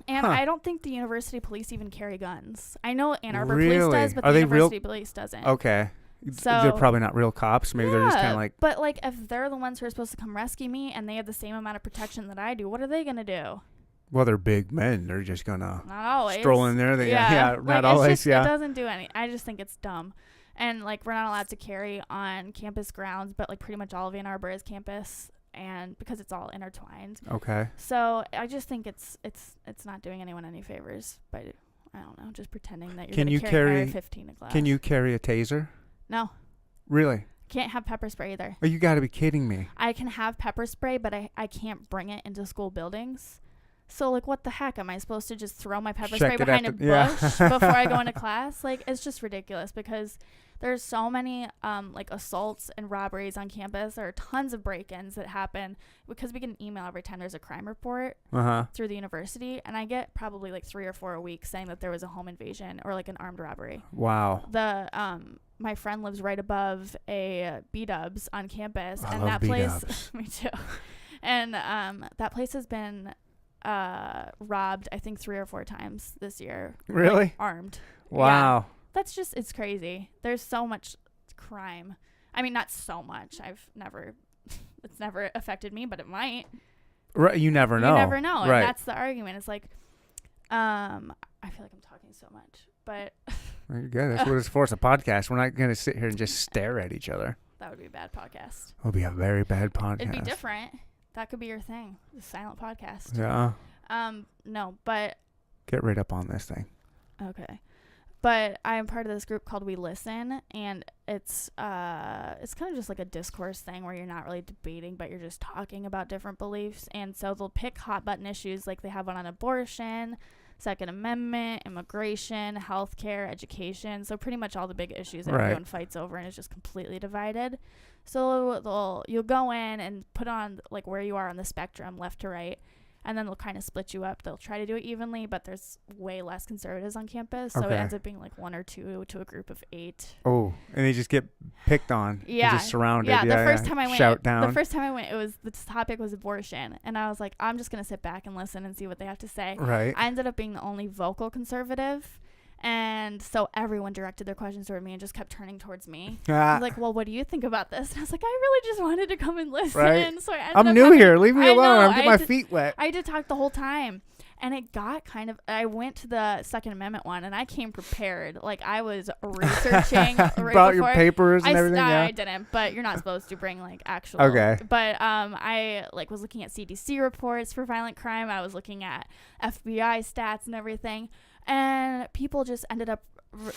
And I don't think the university police even carry guns. I know Ann Arbor police does, but the university police doesn't. Okay. So they're probably not real cops. Maybe they're just kind of like... But, like, if they're the ones who are supposed to come rescue me and they have the same amount of protection that I do, what are they going to do? Well, they're big men. They're just going to always stroll in there. Like, not always, It doesn't do any... I just think it's dumb. And, like, we're not allowed to carry on campus grounds, but, like, pretty much all of Ann Arbor is campus. And because it's all intertwined. Okay. So I just think it's not doing anyone any favors, but I don't know, just pretending that you're going to carry an AR-15 to class. Can you carry a taser? No. Really? Can't have pepper spray either. Oh, you got to be kidding me. I can have pepper spray, but I can't bring it into school buildings. So, like, what the heck? Am I supposed to just throw my pepper spray behind a bush before I go into class? Like, it's just ridiculous because there's so many, like, assaults and robberies on campus. There are tons of break-ins that happen because we get an email every time there's a crime report through the university. And I get probably, like, 3 or 4 a week saying that there was a home invasion or, like, an armed robbery. Wow. My friend lives right above a B-Dubs on campus. I and love that place... B-Dubs. Me too. And that place has been... robbed I think 3 or 4 times this year. Really? Like, armed. Wow. Yeah. That's just, it's crazy. There's so much crime. I mean, not so much. It's never affected me, but it might. Right. You never know. You never know. Right. And that's the argument. It's like, I feel like I'm talking so much, but. You're good. That's what it's for. It's a podcast. We're not going to sit here and just stare at each other. That would be a bad podcast. It would be a very bad podcast. It'd be different. That could be your thing. The silent podcast. Yeah. No, but. Get right up on this thing. Okay. But I'm part of this group called We Listen, and it's kind of just like a discourse thing where you're not really debating, but you're just talking about different beliefs. And so they'll pick hot button issues like they have one on abortion, Second Amendment, immigration, healthcare, education. So pretty much all the big issues that everyone fights over and is just completely divided. So you'll go in and put on like where you are on the spectrum, left to right. And then they'll kind of split you up. They'll try to do it evenly, but there's way less conservatives on campus. So it ends up being like 1 or 2 to a group of 8. Oh, and they just get picked on. Yeah. Just surrounded. Yeah, the first time I went, shout down. The first time I went, the topic was abortion. And I was like, I'm just going to sit back and listen and see what they have to say. Right. I ended up being the only vocal conservative. And so everyone directed their questions toward me and just kept turning towards me. I was like, well, what do you think about this? And I was like, I really just wanted to come and listen. Right. So I'm new here. Leave me alone. I'm getting my feet wet. I had to talk the whole time. And it got kind of, I went to the Second Amendment one, and I came prepared. Like, I was researching. Right brought your papers and everything? Yeah. I didn't, but you're not supposed to bring, like, actual. Okay. But I, like, was looking at CDC reports for violent crime. I was looking at FBI stats and everything. And people just ended up,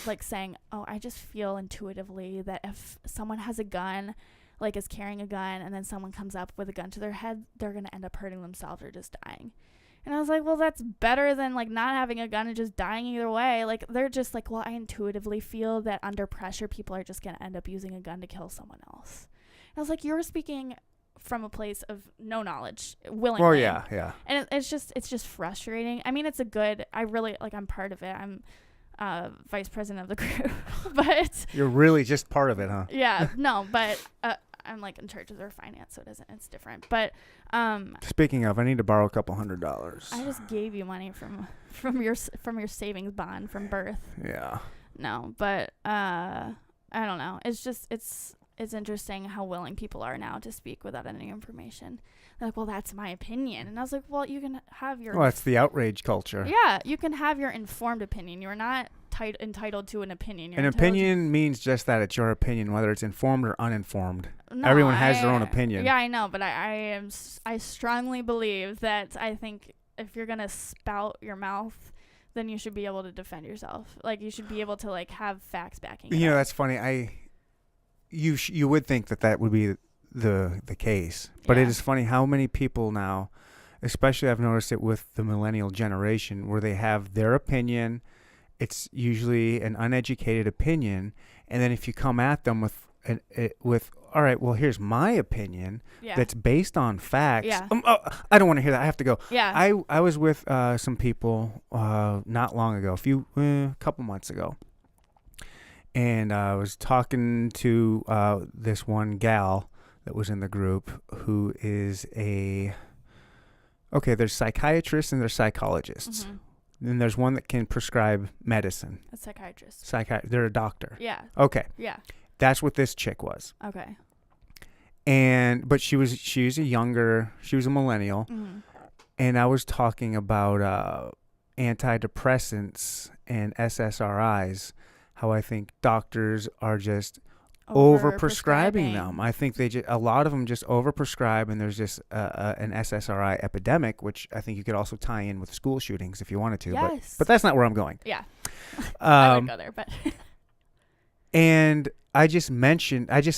like, saying, oh, I just feel intuitively that if someone has a gun, like, is carrying a gun, and then someone comes up with a gun to their head, they're going to end up hurting themselves or just dying. And I was like, well, that's better than, like, not having a gun and just dying either way. Like, they're just like, well, I intuitively feel that under pressure, people are just going to end up using a gun to kill someone else. And I was like, you're speaking from a place of no knowledge, willingly. Oh, yeah. And it's just frustrating. I mean, it's a good, I'm part of it. I'm vice president of the group. But you're really just part of it, huh? Yeah, no, but I'm, like, in charges or finance, so it's different. But speaking of, I need to borrow a couple $100. I just gave you money from your savings bond from birth. Yeah. No, but I don't know. It's just it's interesting how willing people are now to speak without any information. They're like, well, that's my opinion, and I was like, well, you can have your. Well, it's the outrage culture. Yeah, you can have your informed opinion. You're not entitled to an opinion. An opinion means just that. It's your opinion, whether it's informed or uninformed. No, everyone has their own opinion. Yeah, I know, but I strongly believe that I think if you're gonna spout your mouth, then you should be able to defend yourself. Like, you should be able to, like, have facts backing it You know, up. that's funny. You would think that would be the case, but Yeah. it is funny how many people now, especially I've noticed it with the millennial generation, where they have their opinion. It's usually an uneducated opinion, and then if you come at them with all right, well, here's my opinion that's based on facts. Yeah. I don't want to hear that. I have to go. Yeah. I was with some people not long ago, a couple months ago, and I was talking to this one gal that was in the group who is there's psychiatrists and there's psychologists. Mm-hmm. Then there's one that can prescribe medicine. A psychiatrist. They're a doctor. Yeah. Okay. Yeah. That's what this chick was. Okay. But she was a millennial. Mm-hmm. And I was talking about antidepressants and SSRIs, how I think doctors are just over-prescribing them. I think a lot of them just over-prescribe, and there's just an SSRI epidemic, which I think you could also tie in with school shootings if you wanted to. Yes. But that's not where I'm going. Yeah. I would go there, but... And I just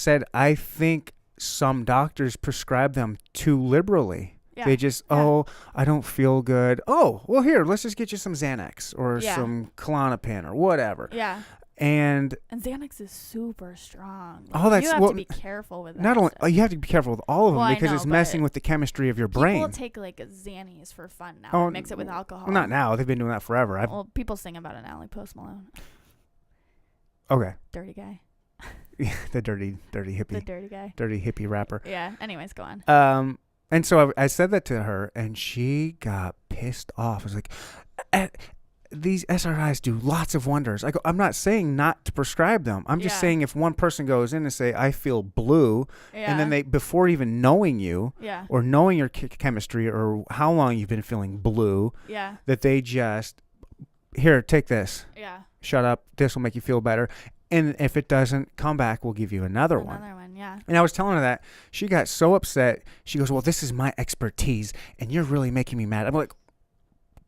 said, I think some doctors prescribe them too liberally. Yeah. They just, I don't feel good. Oh, well, here, let's just get you some Xanax or some Klonopin or whatever. Yeah. And Xanax is super strong. You have to be careful with that. Not only you have to be careful with all of them because it's messing with the chemistry of your brain. People take, like, Xannies for fun now and mix it with alcohol. Well, not now. They've been doing that forever. Well, people sing about it now, like Post Malone. Okay. Dirty guy. The dirty hippie. The dirty guy. Dirty hippie rapper. Yeah. Anyways, go on. And so I said that to her, and she got pissed off. I was like, these SRIs do lots of wonders. I go, I'm not saying not to prescribe them. I'm just saying if one person goes in and say, I feel blue, and then they, before even knowing you or knowing your chemistry or how long you've been feeling blue, that they just, here, take this. Yeah. Shut up. This will make you feel better. And if it doesn't, come back. We'll give you another one. Another one, yeah. And I was telling her that. She got so upset. She goes, well, this is my expertise, and you're really making me mad. I'm like,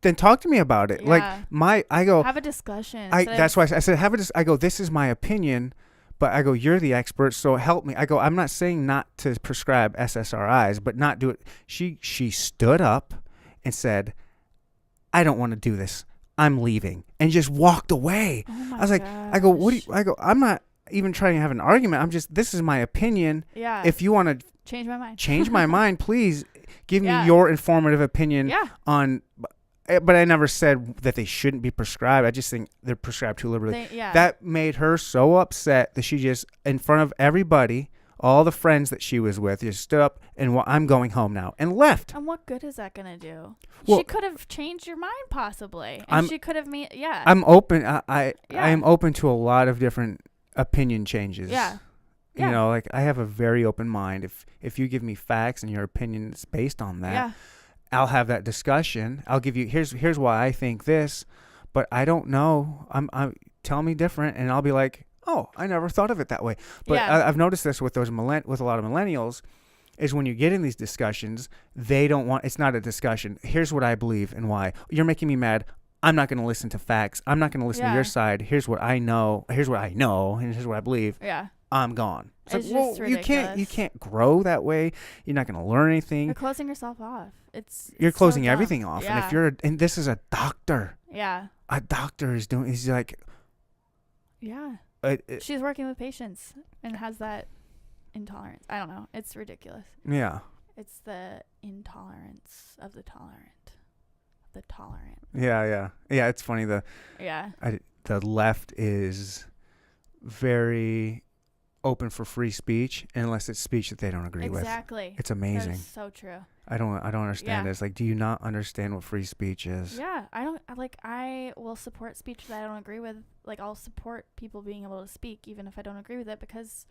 then talk to me about it. Yeah. Like, I go. Have a discussion. That's why I said, I go, this is my opinion, but I go, you're the expert, so help me. I go, I'm not saying not to prescribe SSRIs, but not do it. She stood up and said, I don't want to do this. I'm leaving, and just walked away. Oh my I was like, gosh. I go, I'm not even trying to have an argument. This is my opinion. Yeah. If you want to change my mind, please give me your informative opinion on, but I never said that they shouldn't be prescribed. I just think they're prescribed too liberally. That made her so upset that she just, in front of everybody, all the friends that she was with, just stood up and I'm going home now and left. And what good is that going to do? Well, she could have changed your mind possibly. And she could have I'm open. I am open to a lot of different opinion changes. Yeah. You know, like I have a very open mind. If you give me facts and your opinion is based on that, I'll have that discussion. I'll give you here's why I think this, but I don't know. I'm tell me different, and I'll be like, oh, I never thought of it that way. But I've noticed this with with a lot of millennials, is when you get in these discussions, they don't want. It's not a discussion. Here's what I believe and why. You're making me mad. I'm not going to listen to facts. I'm not going to listen to your side. Here's what I know. Here's what I know, and here's what I believe. Yeah. I'm gone. It's like, just ridiculous. You can't grow that way. You're not going to learn anything. You're closing yourself off. You're closing so everything off. Yeah. And this is a doctor. Yeah. A doctor is doing. He's like. Yeah. She's working with patients and has that intolerance. I don't know. It's ridiculous. Yeah. It's the intolerance of the tolerant. The tolerant. Yeah. It's funny. The left is very open for free speech unless it's speech that they don't agree with. Exactly. It's amazing. That's so true. I don't understand this. Like, do you not understand what free speech is? Yeah, I will support speech that I don't agree with. Like, I'll support people being able to speak even if I don't agree with it, because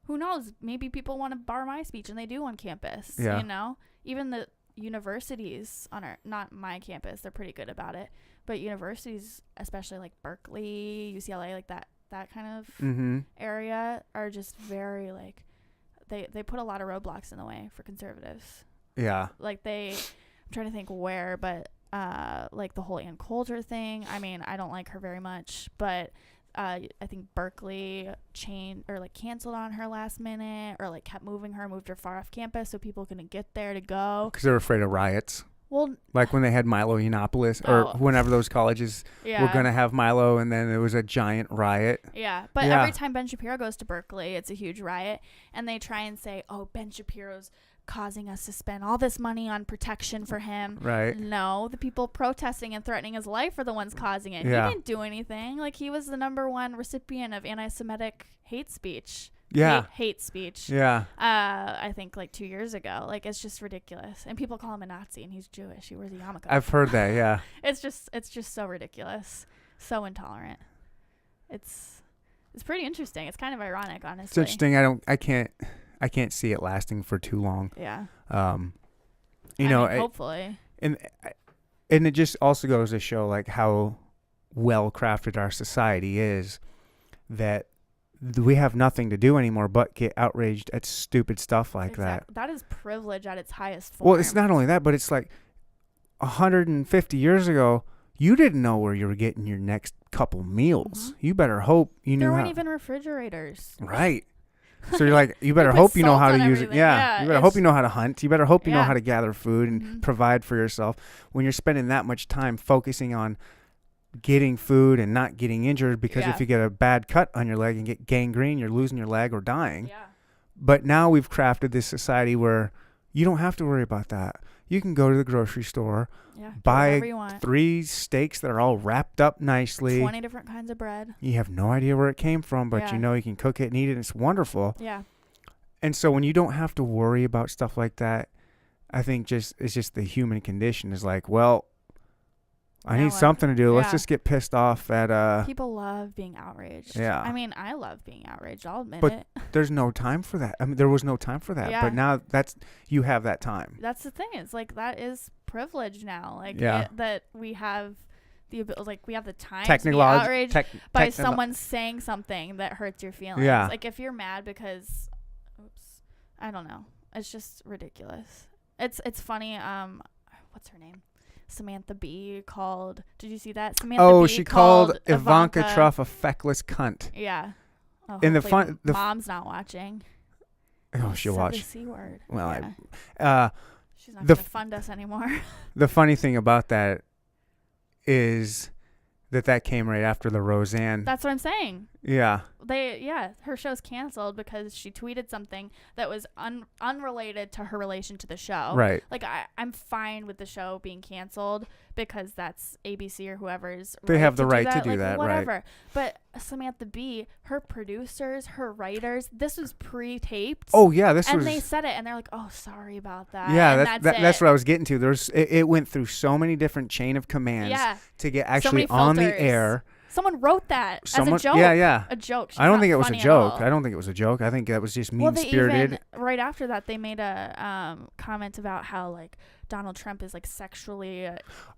who knows? Maybe people want to bar my speech, and they do on campus. Yeah. You know, even the universities not my campus, they're pretty good about it. But universities, especially like Berkeley, UCLA, like that kind of area, are just very like they put a lot of roadblocks in the way for conservatives. Yeah. Like I'm trying to think where, but like the whole Ann Coulter thing. I mean, I don't like her very much, but I think Berkeley canceled on her last minute, or like kept moved her far off campus so people couldn't get there to go. Because they're afraid of riots. Well, like when they had Milo Yiannopoulos, or whenever those colleges were going to have Milo, and then it was a giant riot. Yeah, but every time Ben Shapiro goes to Berkeley, it's a huge riot, and they try and say, oh, Ben Shapiro's causing us to spend all this money on protection for him. Right. No, the people protesting and threatening his life are the ones causing it. Yeah. He didn't do anything. Like, he was the #1 recipient of anti-Semitic hate speech. Yeah. Hate speech. Yeah. I think like 2 years ago. Like, it's just ridiculous. And people call him a Nazi, and he's Jewish. He wears a yarmulke. I've heard that, yeah. It's just so ridiculous. So intolerant. It's pretty interesting. It's kind of ironic, honestly. It's interesting. I can't see it lasting for too long. Yeah. Hopefully. And it just also goes to show like how well crafted our society is, that we have nothing to do anymore but get outraged at stupid stuff like that. That is privilege at its highest form. Well, it's not only that, but it's like 150 years ago, you didn't know where you were getting your next couple meals. You better hope you knew. There weren't even refrigerators. Right. So you're like, you better hope you know how to use it. Yeah. You better hope you know how to hunt. You better hope you know how to gather food and provide for yourself. When you're spending that much time focusing on getting food and not getting injured, because if you get a bad cut on your leg and get gangrene, you're losing your leg or dying. Yeah. But now we've crafted this society where you don't have to worry about that. You can go to the grocery store, buy 3 steaks that are all wrapped up nicely. 20 different kinds of bread. You have no idea where it came from, but you know you can cook it and eat it, and it's wonderful. Yeah. And so when you don't have to worry about stuff like that, I think it's just the human condition is like, well, I need something to do. Let's just get pissed off at people love being outraged. Yeah. I mean, I love being outraged. I'll admit but it. There's no time for that. I mean, there was no time for that. Yeah. But now you have that time. That's the thing. It's like that is privilege now. Like that we have we have the time to be outraged by someone saying something that hurts your feelings. Yeah. Like if you're mad because I don't know. It's just ridiculous. It's funny. What's her name? Samantha Bee called. Did you see that? Samantha Bee she called Ivanka Truff a feckless cunt. Yeah. Oh, and the mom's not watching. Oh, she'll watch. The C word. Well, yeah. She's not going to fund us anymore. The funny thing about that is that came right after the Roseanne. That's what I'm saying. Yeah. Her show's canceled because she tweeted something that was unrelated to her relation to the show. Right. Like I'm fine with the show being canceled because that's ABC or whoever's. They have the right to do that, whatever. Right. But Samantha Bee, her producers, her writers, this was pre-taped. Oh yeah, and they said it, and they're like, "Oh, sorry about that." Yeah, that's what I was getting to. It went through so many different chain of commands to get actually on the air. Someone wrote that as a joke. Yeah. A joke. She's I don't not think it was a funny at joke. all. I don't think it was a joke. I think that was just Well, mean-spirited. right after that, they made a comment about how like Donald Trump is like sexually.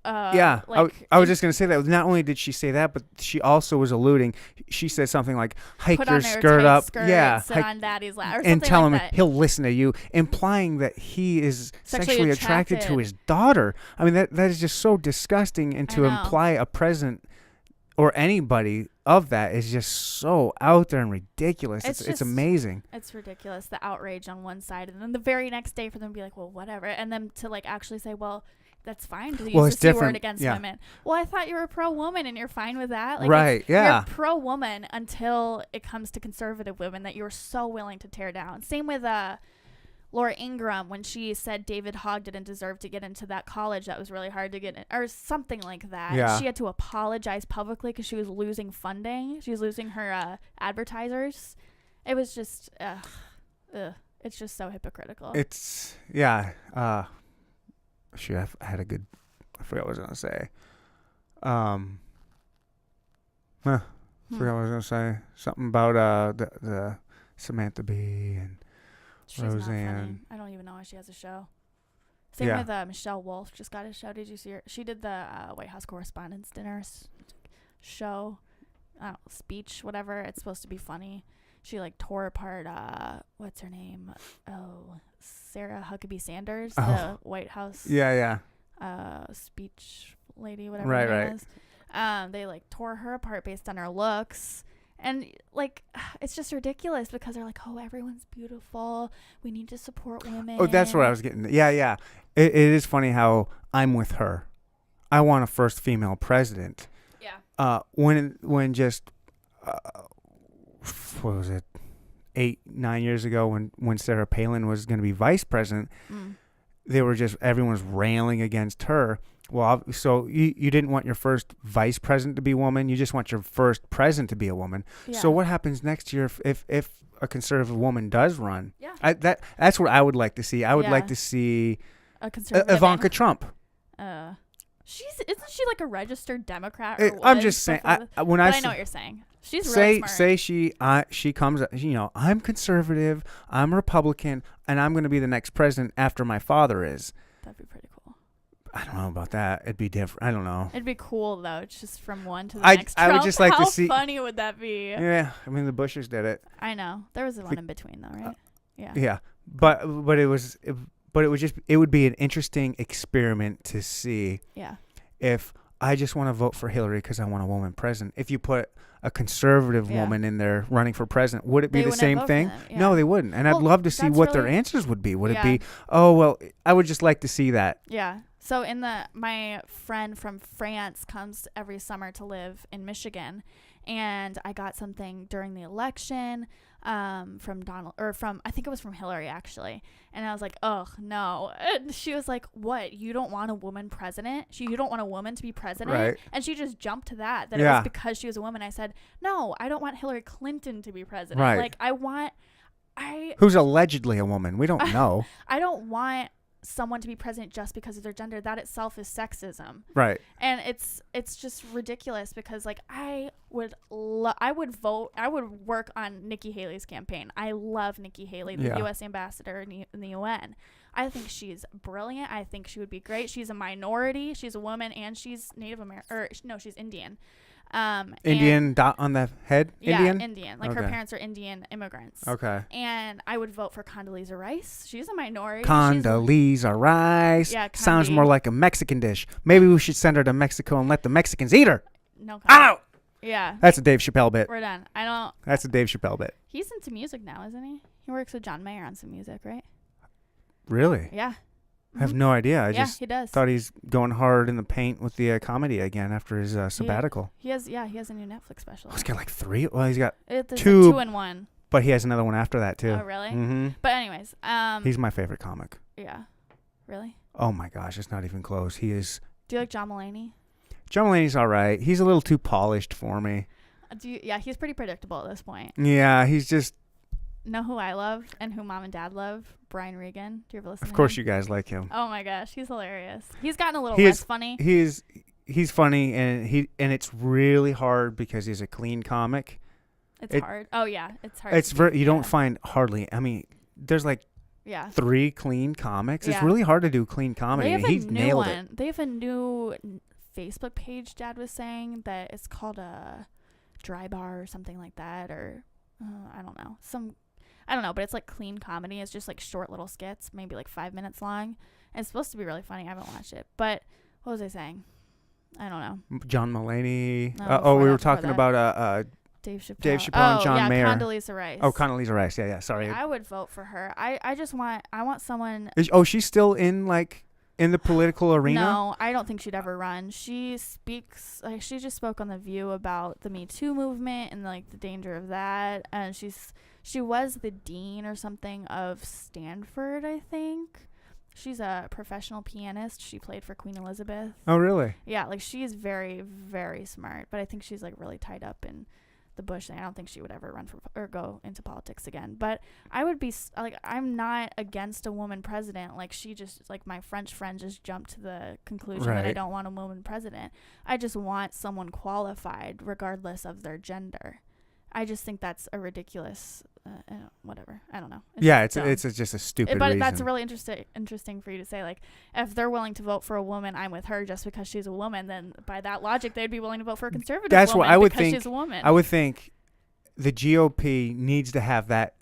Yeah, like, I was just gonna say that. Not only did she say that, but she also was alluding. She said something like, "Hike put your on their skirt tight up, skirt yeah, and sit on daddy's lap, or and something tell like him that. he'll listen to you," implying that he is Sexually attracted to attracted. his daughter. I mean, that is just so disgusting, and to know. imply a president or anybody of that is just so out there and ridiculous. It's amazing. It's ridiculous, the outrage on one side, and then the very next day for them to be like, well, whatever, and then to like actually say, well, that's fine to use the C word against women. Well, I thought you were pro-woman and you're fine with that. Like, right, yeah. You're pro-woman until it comes to conservative women that you're so willing to tear down. Same with Laura Ingraham when she said David Hogg didn't deserve to get into that college that was really hard to get in, or something like that. Yeah. She had to apologize publicly because she was losing funding. She was losing her advertisers. It was just, it's just so hypocritical. It's, shoot, I had a good, I forgot what I was going to say. Forgot what I was going to say. Something about the Samantha Bee and She's Roseanne. not funny. I don't even know why she has a show. Same with Michelle Wolf. Just got a show. Did you see her? She did the White House Correspondents' Dinner show, speech, whatever. It's supposed to be funny. She like tore apart. What's her name? Oh, Sarah Huckabee Sanders, the White House. Speech lady, whatever her name is. They like tore her apart based on her looks. And like, it's just ridiculous because they're like, oh, everyone's beautiful. We need to support women. Oh, that's what I was getting. Yeah. It is funny how I'm with her. I want a first female president. Yeah. When just, what was it, 8-9 years ago when Sarah Palin was going to be vice president, everyone was railing against her. Well, so you didn't want your first vice president to be a woman. You just want your first president to be a woman. Yeah. So what happens next year if a conservative woman does run? Yeah. That's what I would like to see. I would like to see a conservative Ivanka Trump. Isn't she like a registered Democrat? Or I'm just saying. I know what you're saying. She's really smart. Say she comes. I'm conservative. I'm Republican, and I'm going to be the next president after my father is. That'd be pretty cool. I don't know about that. It'd be different. I don't know. It'd be cool though, just from one to the next. I would just like to see. How funny would that be? Yeah, I mean the Bushes did it. I know there was one in between though, right? Yeah. Yeah, but it would be an interesting experiment to see. Yeah. If I just want to vote for Hillary because I want a woman president, if you put a conservative woman in there running for president, would it be the same thing? Yeah. No, they wouldn't. And I'd love to see what their answers would be. Would it be, oh well, I would just like to see that. Yeah. So my friend from France comes every summer to live in Michigan, and I got something during the election from I think it was from Hillary actually, and I was like, oh no, and she was like, what, you don't want a woman president? You don't want a woman to be president? Right. And she just jumped to that it was because she was a woman. I said, no, I don't want Hillary Clinton to be president. Right. Like who's allegedly a woman, we don't know. I don't want someone to be president just because of their gender. That itself is sexism. Right. And it's just ridiculous because like I would work on Nikki Haley's campaign. I love Nikki Haley, the U.S. ambassador in the UN. I think she's brilliant. I think she would be great. She's a minority. She's a woman and she's Native American. She's Indian. Indian dot on the head? Yeah, Indian? Indian. Like her parents are Indian immigrants. Okay. And I would vote for Condoleezza Rice. She's a minority. Condoleezza Rice. Yeah, sounds more like a Mexican dish. Maybe we should send her to Mexico and let the Mexicans eat her. No. Ow! Yeah. That's a Dave Chappelle bit. We're done. That's a Dave Chappelle bit. He's into music now, isn't he? He works with John Mayer on some music, right? Really? Yeah. I have no idea. I just he does. thought he's going hard in the paint with the comedy again after his sabbatical. He has a new Netflix special. Oh, he's got like 3. Well, he's got two in one. But he has another one after that too. Oh, really? Mm-hmm. But anyways, he's my favorite comic. Yeah. Really? Oh my gosh, it's not even close. He is. Do you like John Mulaney? John Mulaney's all right. He's a little too polished for me. He's pretty predictable at this point. Yeah, he's just. Know who I love and who mom and dad love? Brian Regan. Do you ever listen to him? Of course you guys like him. Oh my gosh, he's hilarious. He's gotten a little less funny. He's he's funny, and it's really hard because he's a clean comic. It's hard. Oh yeah, it's hard. It's you don't find hardly. I mean, there's like 3 clean comics. It's really hard to do clean comedy. And he's nailed it. They have a new Facebook page. Dad was saying that it's called a Dry Bar or something like that, or I don't know. I don't know, but it's like clean comedy. It's just like short little skits, maybe like 5 minutes long. And it's supposed to be really funny. I haven't watched it, but what was I saying? I don't know. John Mulaney. No, We were talking about Dave Chappelle. Dave Chappelle and John Mayer. Condoleezza Rice. Oh, Condoleezza Rice. Yeah. Sorry. I would vote for her. I want someone. She's still in the political arena? No, I don't think she'd ever run. She speaks. She just spoke on The View about the Me Too movement and like the danger of that. And she was the dean or something of Stanford, I think. She's a professional pianist. She played for Queen Elizabeth. Oh, really? Yeah, like she is very, very smart. But I think she's like really tied up in the bush thing. I don't think she would ever run for or go into politics again. But I would be like, I'm not against a woman president. Like she just, like my French friend just jumped to the conclusion that I don't want a woman president. I just want someone qualified regardless of their gender. I just think that's a ridiculous, whatever. I don't know. It's just a stupid but reason. That's really interesting for you to say. Like, if they're willing to vote for a woman, I'm with her just because she's a woman. Then by that logic, they'd be willing to vote for a conservative woman what I would because think. She's a woman. I would think the GOP needs to have that.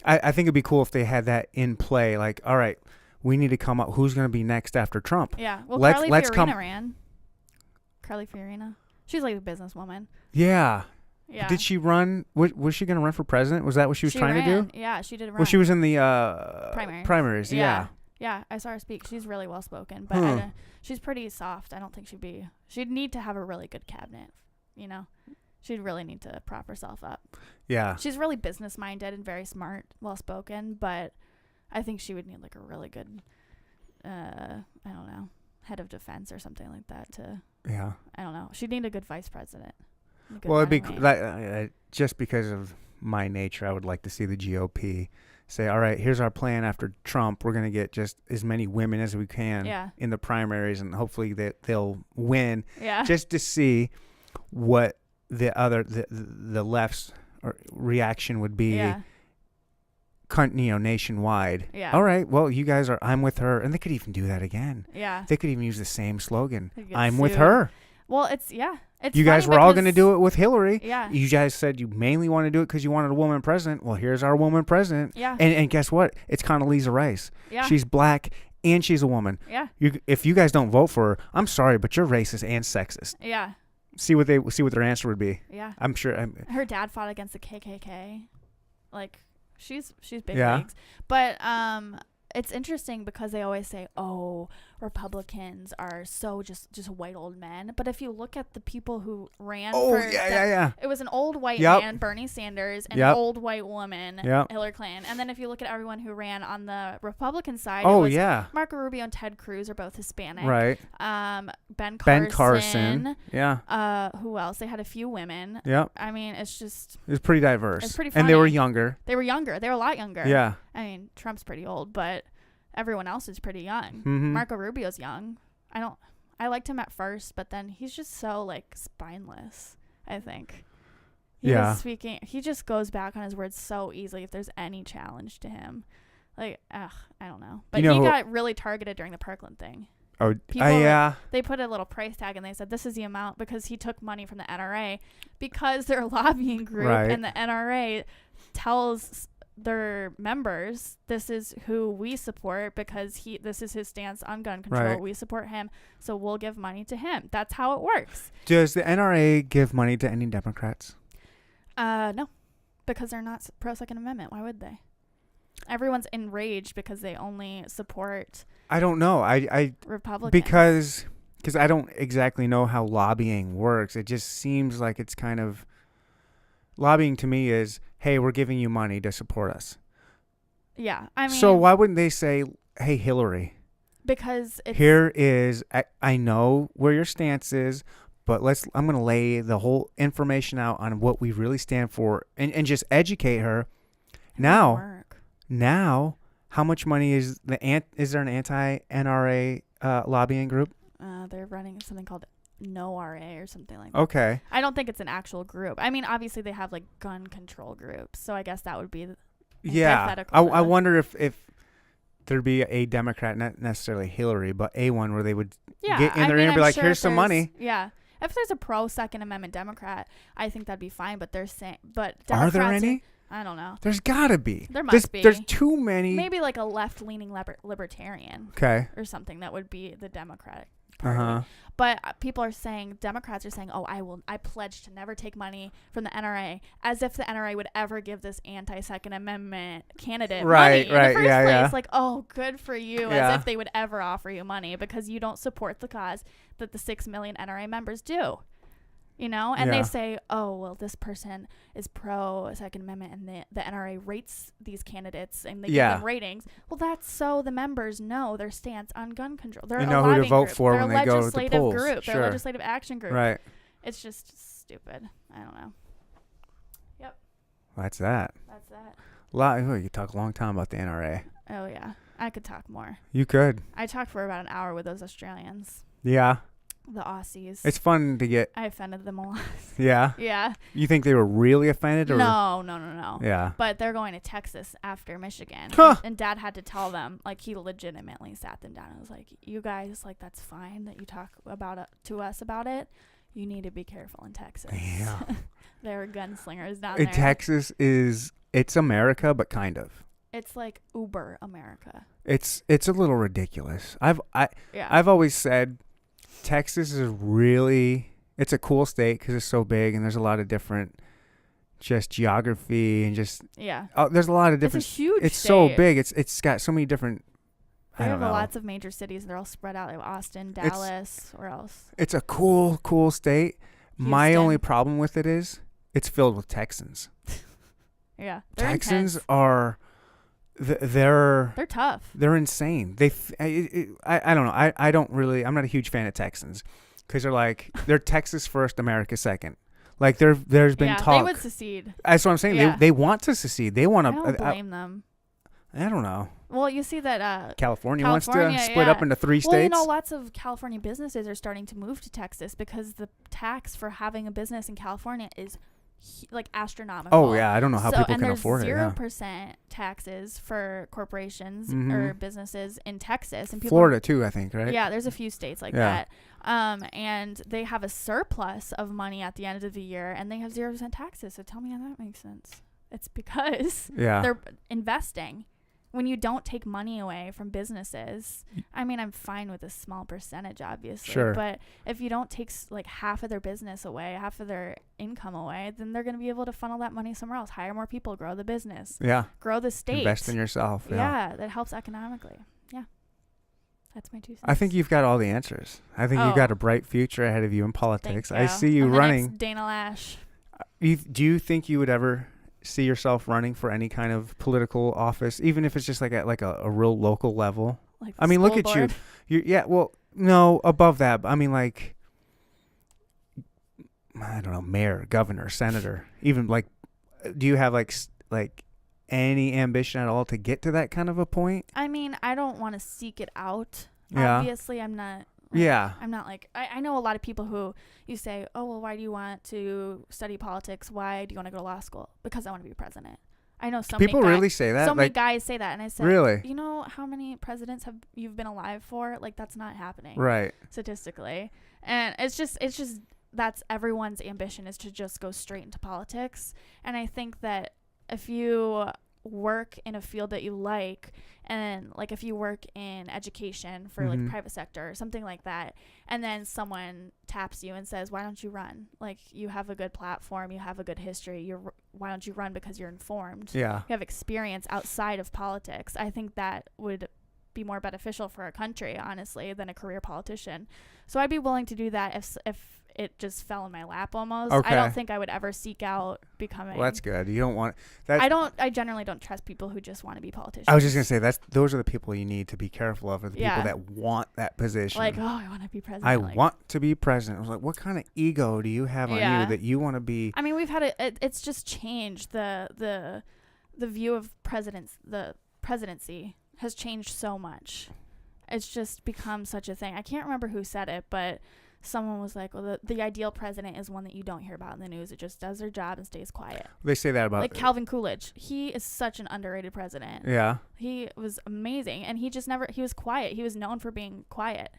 I think it'd be cool if they had that in play. Like, all right, we need to come up. Who's going to be next after Trump? Yeah. Well, let's Fiorina ran. Carly Fiorina. She's like a businesswoman. Yeah. Yeah. Did she run? Was she going to run for president? Was that what she was trying to do? Yeah, she did run. Well, she was in the primaries. Yeah. Yeah, I saw her speak. She's really well spoken, but she's pretty soft. I don't think she'd need to have a really good cabinet, you know? She'd really need to prop herself up. Yeah. She's really business minded and very smart, well spoken, but I think she would need like a really good I don't know, head of defense or something like that to I don't know. She'd need a good vice president. Well, it'd be just because of my nature, I would like to see the GOP say, all right, here's our plan after Trump. We're going to get just as many women as we can in the primaries, and hopefully they'll win. Yeah. Just to see what the left's reaction would be, nationwide. Yeah. All right, well, you guys I'm with her. And they could even do that again. Yeah. They could even use the same slogan. I'm with her. Well, it's you guys were all going to do it with Hillary. Yeah. You guys said you mainly want to do it because you wanted a woman president. Well, here's our woman president. Yeah. And guess what? It's Condoleezza Rice. Yeah. She's black and she's a woman. Yeah. If you guys don't vote for her, I'm sorry, but you're racist and sexist. Yeah. See what their answer would be. Yeah. I'm sure. Her dad fought against the KKK. Like she's big leagues. But it's interesting because they always say, "Oh, Republicans are so just white old men." But if you look at the people who ran, it was an old white man, Bernie Sanders, and an old white woman, Hillary Clinton. And then if you look at everyone who ran on the Republican side, Marco Rubio and Ted Cruz are both Hispanic, right? Ben Carson, who else? They had a few women. Yep. I mean, it was pretty diverse. It's pretty funny. And they were younger. They were a lot younger. Yeah. I mean, Trump's pretty old, but everyone else is pretty young. Mm-hmm. Marco Rubio's young. I liked him at first, but then he's just so like spineless, I think. He just goes back on his words so easily if there's any challenge to him. Like, I don't know. But he got really targeted during the Parkland thing. Oh, They put a little price tag and they said this is the amount because he took money from the NRA because they're a lobbying group and the NRA tells their members, this is who we support because this is his stance on gun control. Right. We support him, so we'll give money to him. That's how it works. Does the NRA give money to any Democrats? No, because they're not pro Second Amendment. Why would they? Everyone's enraged because they only support. I don't know. I Republicans because I don't exactly know how lobbying works. It just seems like it's kind of. Lobbying to me is, hey, we're giving you money to support us. Yeah, I mean. So why wouldn't they say, hey, Hillary? Because here is, I know where your stance is, but I'm going to lay the whole information out on what we really stand for and just educate her. Now, how much money is there an anti-NRA lobbying group? They're running something called No RA or something like that. Okay. I don't think it's an actual group. I mean, obviously they have like gun control groups, so I guess that would be antithetical I wonder if there'd be a Democrat, not necessarily Hillary, but a one where they would get in there and be like, here's some money. Yeah. If there's a pro Second Amendment Democrat, I think that'd be fine. But they're saying, but Are Democrats there any? I don't know. There's gotta be. There must be. There's too many. Maybe like a left-leaning libertarian. Okay. Or something that would be the Democratic Party. But people are saying, Democrats are saying, oh, I pledge to never take money from the NRA, as if the NRA would ever give this anti-Second Amendment candidate money in the first place. Yeah. Like, oh, good for you, as if they would ever offer you money because you don't support the cause that the 6 million NRA members do. You know, and they say, oh, well, this person is pro Second Amendment and the NRA rates these candidates and they give them ratings. Well, that's so the members know their stance on gun control. They're know who to vote for when they go to the polls. Group. They're a legislative action group. Right. It's just stupid. I don't know. Yep. That's that. That's that. You could talk a long time about the NRA. Oh, yeah. I could talk more. You could. I talked for about an hour with those Australians. Yeah. The Aussies. It's fun to get. I offended them a lot. Yeah. Yeah. You think they were really offended? Or? No. Yeah. But they're going to Texas after Michigan. Huh. And Dad had to tell them, like, he legitimately sat them down and was like, you guys, like, that's fine that you talk about it to us about it. You need to be careful in Texas. Yeah. There are gunslingers down there. Texas it's America, but kind of. It's like Uber America. It's a little ridiculous. I've always said Texas is it's a cool state because it's so big and there's a lot of different just geography and just there's a lot of different. It's a huge it's state. So big. It's got so many different. They have lots of major cities. They're all spread out. Like Austin, Dallas, where else? It's a cool state. Houston. My only problem with it is it's filled with Texans. Yeah, Texans intense. are. They're tough. They're insane. I don't know. I'm not a huge fan of Texans because they're Texas first, America second. Like there's been talk. They would secede. That's what I'm saying. Yeah. They want to secede. They want to. I don't blame them. I don't know. Well, you see that California wants to split up into 3 states. Well, lots of California businesses are starting to move to Texas because the tax for having a business in California is like astronomical. Oh yeah, I don't know how people can afford it. And there's 0% taxes for corporations or businesses in Texas, and people Florida too, I think, right? Yeah, there's a few states like that. And they have a surplus of money at the end of the year, and they have 0% taxes. So tell me how that makes sense. It's because they're investing. When you don't take money away from businesses, I mean, I'm fine with a small percentage, obviously. Sure. But if you don't take like half of their business away, half of their income away, then they're going to be able to funnel that money somewhere else, hire more people, grow the business. Yeah. Grow the state. Invest in yourself. Yeah, that helps economically. Yeah. That's my 2 cents. I think you've got all the answers. I think you've got a bright future ahead of you in politics. I see you running. Next Dana Lash. Do you think you would ever see yourself running for any kind of political office, even if it's just like a real local level? Like I mean, look at board. you. Well, no, above that. I mean, like, I don't know, mayor, governor, senator, even like, do you have like any ambition at all to get to that kind of a point? I mean, I don't want to seek it out. Yeah. Obviously, I'm not. I'm not like, I know a lot of people who you say, oh, well, why do you want to study politics? Why do you want to go to law school? Because I want to be president. I know so people many guys, really say that. So many guys say that. And I said, really? You know how many presidents you've been alive for? Like, that's not happening. Right. Statistically. And it's just that's everyone's ambition is to just go straight into politics. And I think that if you work in a field that you like, and like if you work in education for like private sector or something like that, and then someone taps you and says, why don't you run? Like, you have a good platform, you have a good history, why don't you run? Because you're informed. Yeah. You have experience outside of politics. I think that would be more beneficial for our country, honestly, than a career politician. So I'd be willing to do that if it just fell in my lap almost. Okay. I don't think I would ever seek out becoming. Well, that's good. You don't want. I generally don't trust people who just want to be politicians. I was just gonna say those are the people you need to be careful of. Are the people that want that position. Like, oh, I want to be president. I want to be president. I was like, what kind of ego do you have on you that you want to be? I mean, we've had it's just changed the view of the presidency has changed so much. It's just become such a thing. I can't remember who said it, but someone was like, well, the ideal president is one that you don't hear about in the news. It just does their job and stays quiet. They say that about like Calvin Coolidge. He is such an underrated president. Yeah. He was amazing, and he was quiet. He was known for being quiet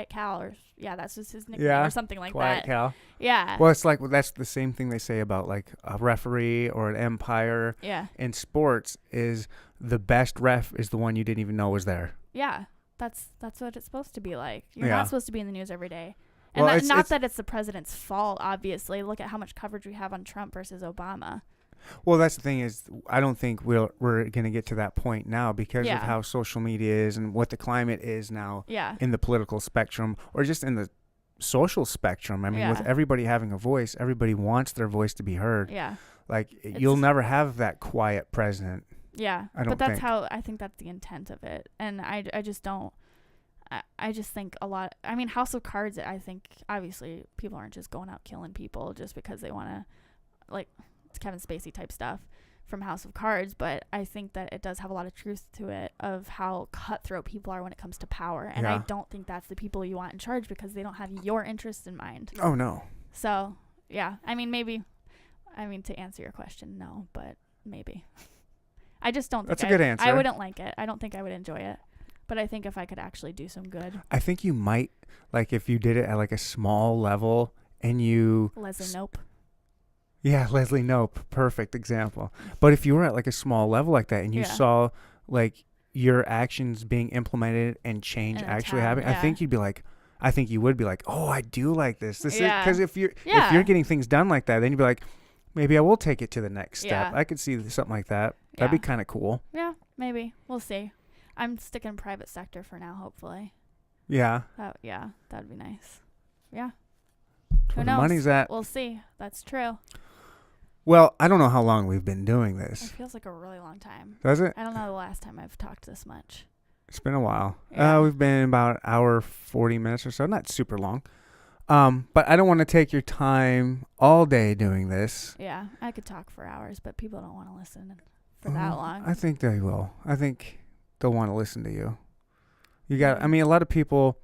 Cal, or that's just his nickname or something like Quiet that. Cal. Yeah. Well, it's like that's the same thing they say about like a referee or an umpire. Yeah. In sports, is the best ref is the one you didn't even know was there. Yeah. That's what it's supposed to be like. You're Yeah. not supposed to be in the news every day. And Well, not that it's the president's fault, obviously. Look at how much coverage we have on Trump versus Obama. Well, that's the thing is, I don't think we're going to get to that point now because of how social media is and what the climate is now in the political spectrum or just in the social spectrum. I mean, with everybody having a voice, everybody wants their voice to be heard. Yeah. Like, you'll never have that quiet president. Yeah. I think that's the intent of it. And I just don't. I just think a lot. I mean, House of Cards, I think, obviously, people aren't just going out killing people just because they want to, like, it's Kevin Spacey type stuff from House of Cards, but I think that it does have a lot of truth to it of how cutthroat people are when it comes to power. And I don't think that's the people you want in charge because they don't have your interests in mind. Oh, no. So, yeah. I mean, to answer your question, no, but maybe. I just don't think that's a good answer. I wouldn't like it. I don't think I would enjoy it. But I think if I could actually do some good. I think you might, like, if you did it at, like, a small level and you... Leslie Knope. Yeah, Leslie Knope. Perfect example. But if you were at, like, a small level like that and you saw, like, your actions being implemented and change actually happening, I think you would be like, oh, I do like this. This is... Because if you're getting things done like that, then you'd be like, maybe I will take it to the next step. I could see something like that. That'd be kind of cool. Yeah, maybe. We'll see. I'm sticking private sector for now, hopefully. Yeah. That'd be nice. Yeah. Who knows? The money's at. We'll see. That's true. Well, I don't know how long we've been doing this. It feels like a really long time. Does it? I don't know the last time I've talked this much. It's been a while. Yeah. We've been about an hour, 40 minutes or so. Not super long. But I don't want to take your time all day doing this. Yeah, I could talk for hours, but people don't want to listen for that long. I think they will. I think they'll want to listen to you. I mean, a lot of people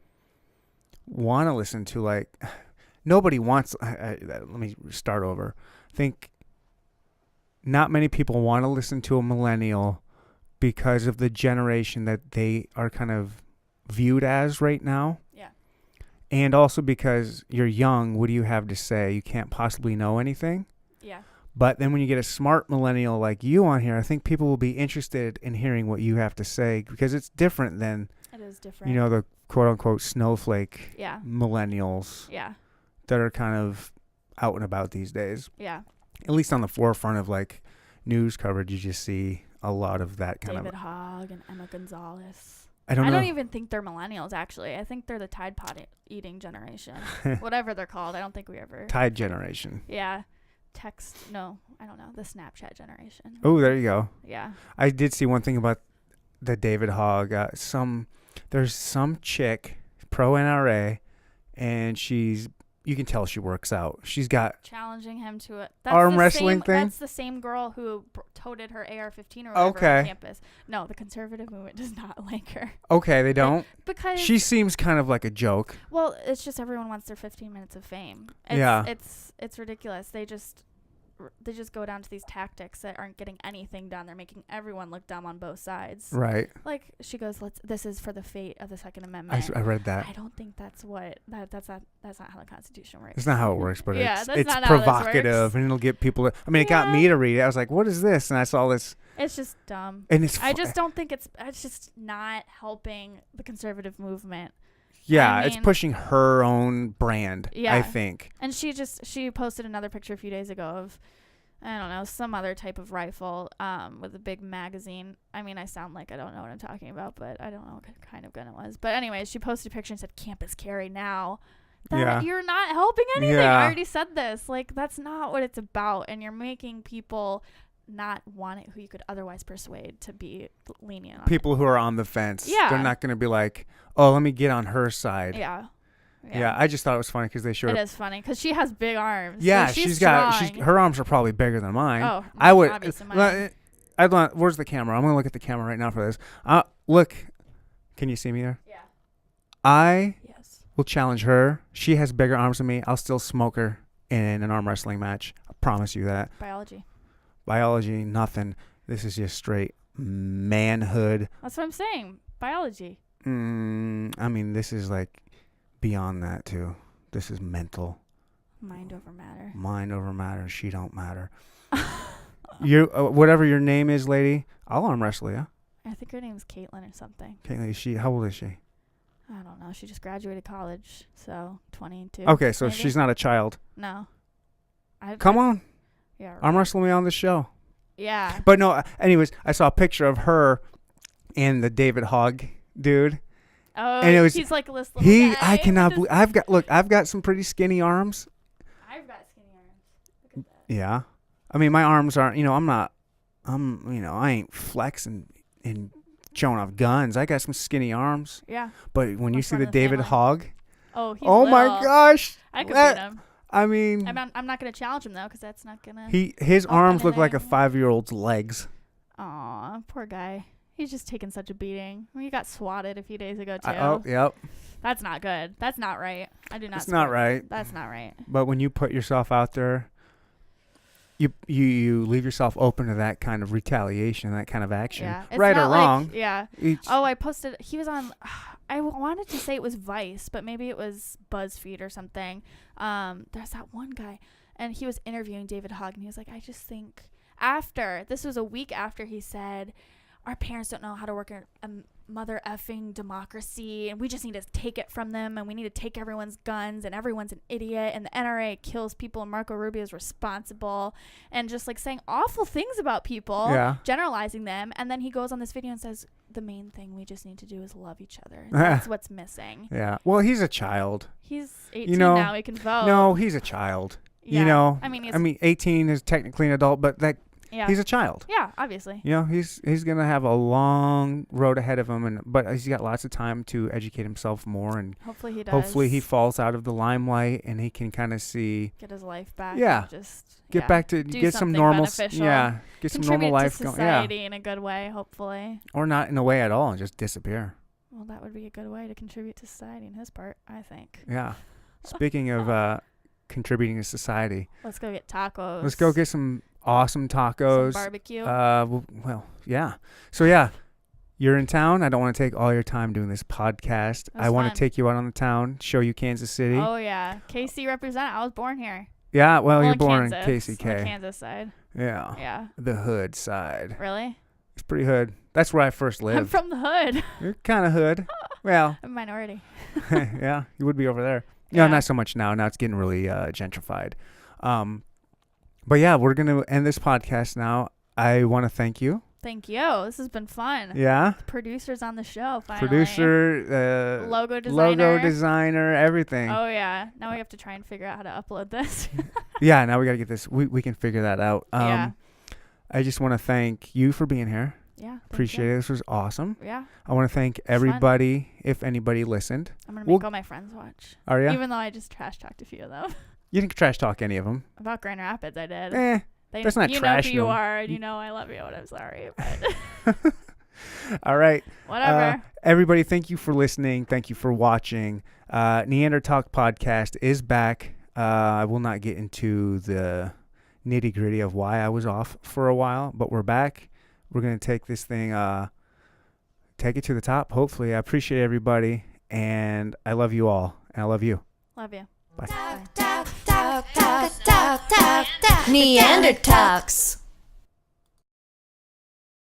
want to listen to, like, nobody wants, let me start over. I think not many people want to listen to a millennial because of the generation that they are kind of viewed as right now. Yeah. And also because you're young, what do you have to say? You can't possibly know anything. Yeah. But then when you get a smart millennial like you on here, I think people will be interested in hearing what you have to say because it's different than, it is different. The quote unquote snowflake millennials that are kind of out and about these days. Yeah. At least on the forefront of like news coverage, you just see a lot of that kind David of. Hogg and Emma Gonzalez. I don't even think they're millennials, actually. I think they're the Tide Pod eating generation. Whatever they're called. I don't think we ever. Tide generation. Yeah. No, I don't know. The Snapchat generation. Oh, there you go. Yeah. I did see one thing about the David Hogg. There's some chick, pro NRA, and you can tell she works out. She's got challenging him to it. Arm wrestling thing. That's the same girl who toted her AR-15 or whatever on campus. No, the conservative movement does not like her. Okay, they don't. Because she seems kind of like a joke. Well, it's just everyone wants their 15 minutes of fame. It's ridiculous. They just go down to these tactics that aren't getting anything done. They're making everyone look dumb on both sides. Right. Like she goes, this is for the fate of the Second Amendment. I read that. I don't think that's that's not how the Constitution works. It's not how it works, but it's not provocative and it'll get people to, it got me to read it. I was like, what is this? And I saw this. It's just dumb. And I just don't think it's just not helping the conservative movement. Yeah, it's pushing her own brand, I think. And she posted another picture a few days ago of, I don't know, some other type of rifle with a big magazine. I mean, I sound like I don't know what I'm talking about, but I don't know what kind of gun it was. But anyways, she posted a picture and said, campus carry now. You're not helping anything. I already said this. Like, that's not what it's about. And you're making people not want it who you could otherwise persuade to be lenient on people who are on the fence. Yeah. They're not going to be like, oh, let me get on her side. Yeah. I just thought it was funny because they showed it is funny because she has big arms. Yeah, like her arms are probably bigger than mine. Oh, I would. Obviously mine. Where's the camera? I'm going to look at the camera right now for this. Look, can you see me there? Yeah. I We'll challenge her. She has bigger arms than me. I'll still smoke her in an arm wrestling match. I promise you that. Biology, nothing. This is just straight manhood. That's what I'm saying. Biology. I mean, this is like beyond that too. This is mental. Mind over matter. Mind over matter. She don't matter. You, whatever your name is, lady, I'll arm wrestle you. I think her name's Caitlin or something. Caitlin, how old is she? I don't know. She just graduated college, so 22. Okay, so maybe? she's not a child. No. Come on. Yeah. Right. Arm wrestle me on the show. Yeah. But no, anyways, I saw a picture of her and the David Hogg dude. Oh, and it was, he's like this little guy. I cannot believe, I've got some pretty skinny arms. I've got skinny arms. Look at that. Yeah. I mean, my arms aren't, I ain't flexing and showing off guns. I got some skinny arms. Yeah. But when you see the David Hogg. Oh, he's oh little. my gosh. I could beat him. I mean. I'm not going to challenge him, though, because that's not going to. His arms look like a 5-year-old's legs. Aw, poor guy. He's just taking such a beating. He got swatted a few days ago, too. Yep. That's not good. That's not right. I do not. It's not right. That's not right. But when you put yourself out there, you leave yourself open to that kind of retaliation, that kind of action. Yeah. Right or wrong. Yeah. I posted. He was on. I wanted to say it was Vice, but maybe it was BuzzFeed or something. There's that one guy, and he was interviewing David Hogg, and he was like, I just think this was a week after he said, our parents don't know how to work a mother effing democracy, and we just need to take it from them, and we need to take everyone's guns, and everyone's an idiot, and the NRA kills people, and Marco Rubio is responsible, and just like saying awful things about people, generalizing them. And then he goes on this video and says, the main thing we just need to do is love each other. That's what's missing. Yeah. Well, he's a child. He's 18 now. He can vote. No, he's a child. Yeah. I mean, 18 is technically an adult, but he's a child. Yeah, obviously. He's gonna have a long road ahead of him, but he's got lots of time to educate himself more, and hopefully he does. Hopefully he falls out of the limelight and he can kind of get his life back. Yeah, get back to get some normal. Beneficial. Yeah, get some normal life going. Society in a good way, hopefully. Or not in a way at all, and just disappear. Well, that would be a good way to contribute to society in his part, I think. Yeah. Speaking of contributing to society, let's go get tacos. Let's go get some awesome tacos. Some barbecue. Well, yeah. So yeah, you're in town. I don't want to take all your time doing this podcast. I want to take you out on the town, show you Kansas City. Oh yeah, KC represent. I was born here. Yeah, well, you're born in KCK. On the Kansas side. Yeah. Yeah. The hood side. Really? It's pretty hood. That's where I first lived. I'm from the hood. You're kind of hood. Well. I'm a minority. Yeah, you would be over there. Yeah, not so much now. Now it's getting really gentrified. But yeah, we're going to end this podcast now. I want to thank you. Thank you. This has been fun. Yeah. Producers on the show, finally. Producer, logo designer, everything. Oh, yeah. Now we have to try and figure out how to upload this. Yeah, now we got to get this. We can figure that out. Yeah. I just want to thank you for being here. Yeah. Appreciate it. This was awesome. Yeah. I want to thank everybody, if anybody listened. I'm going to make all my friends watch. Are you? Even though I just trash talked a few of them. You didn't trash talk any of them. About Grand Rapids, I did. That's not you trash. You know who you are, and you know I love you, and I'm sorry. But all right. Whatever. Everybody, thank you for listening. Thank you for watching. Neandertalk podcast is back. I will not get into the nitty-gritty of why I was off for a while, but we're back. We're going to take this thing, take it to the top, hopefully. I appreciate everybody, and I love you all, and I love you. Love you. Bye. Neandertalks.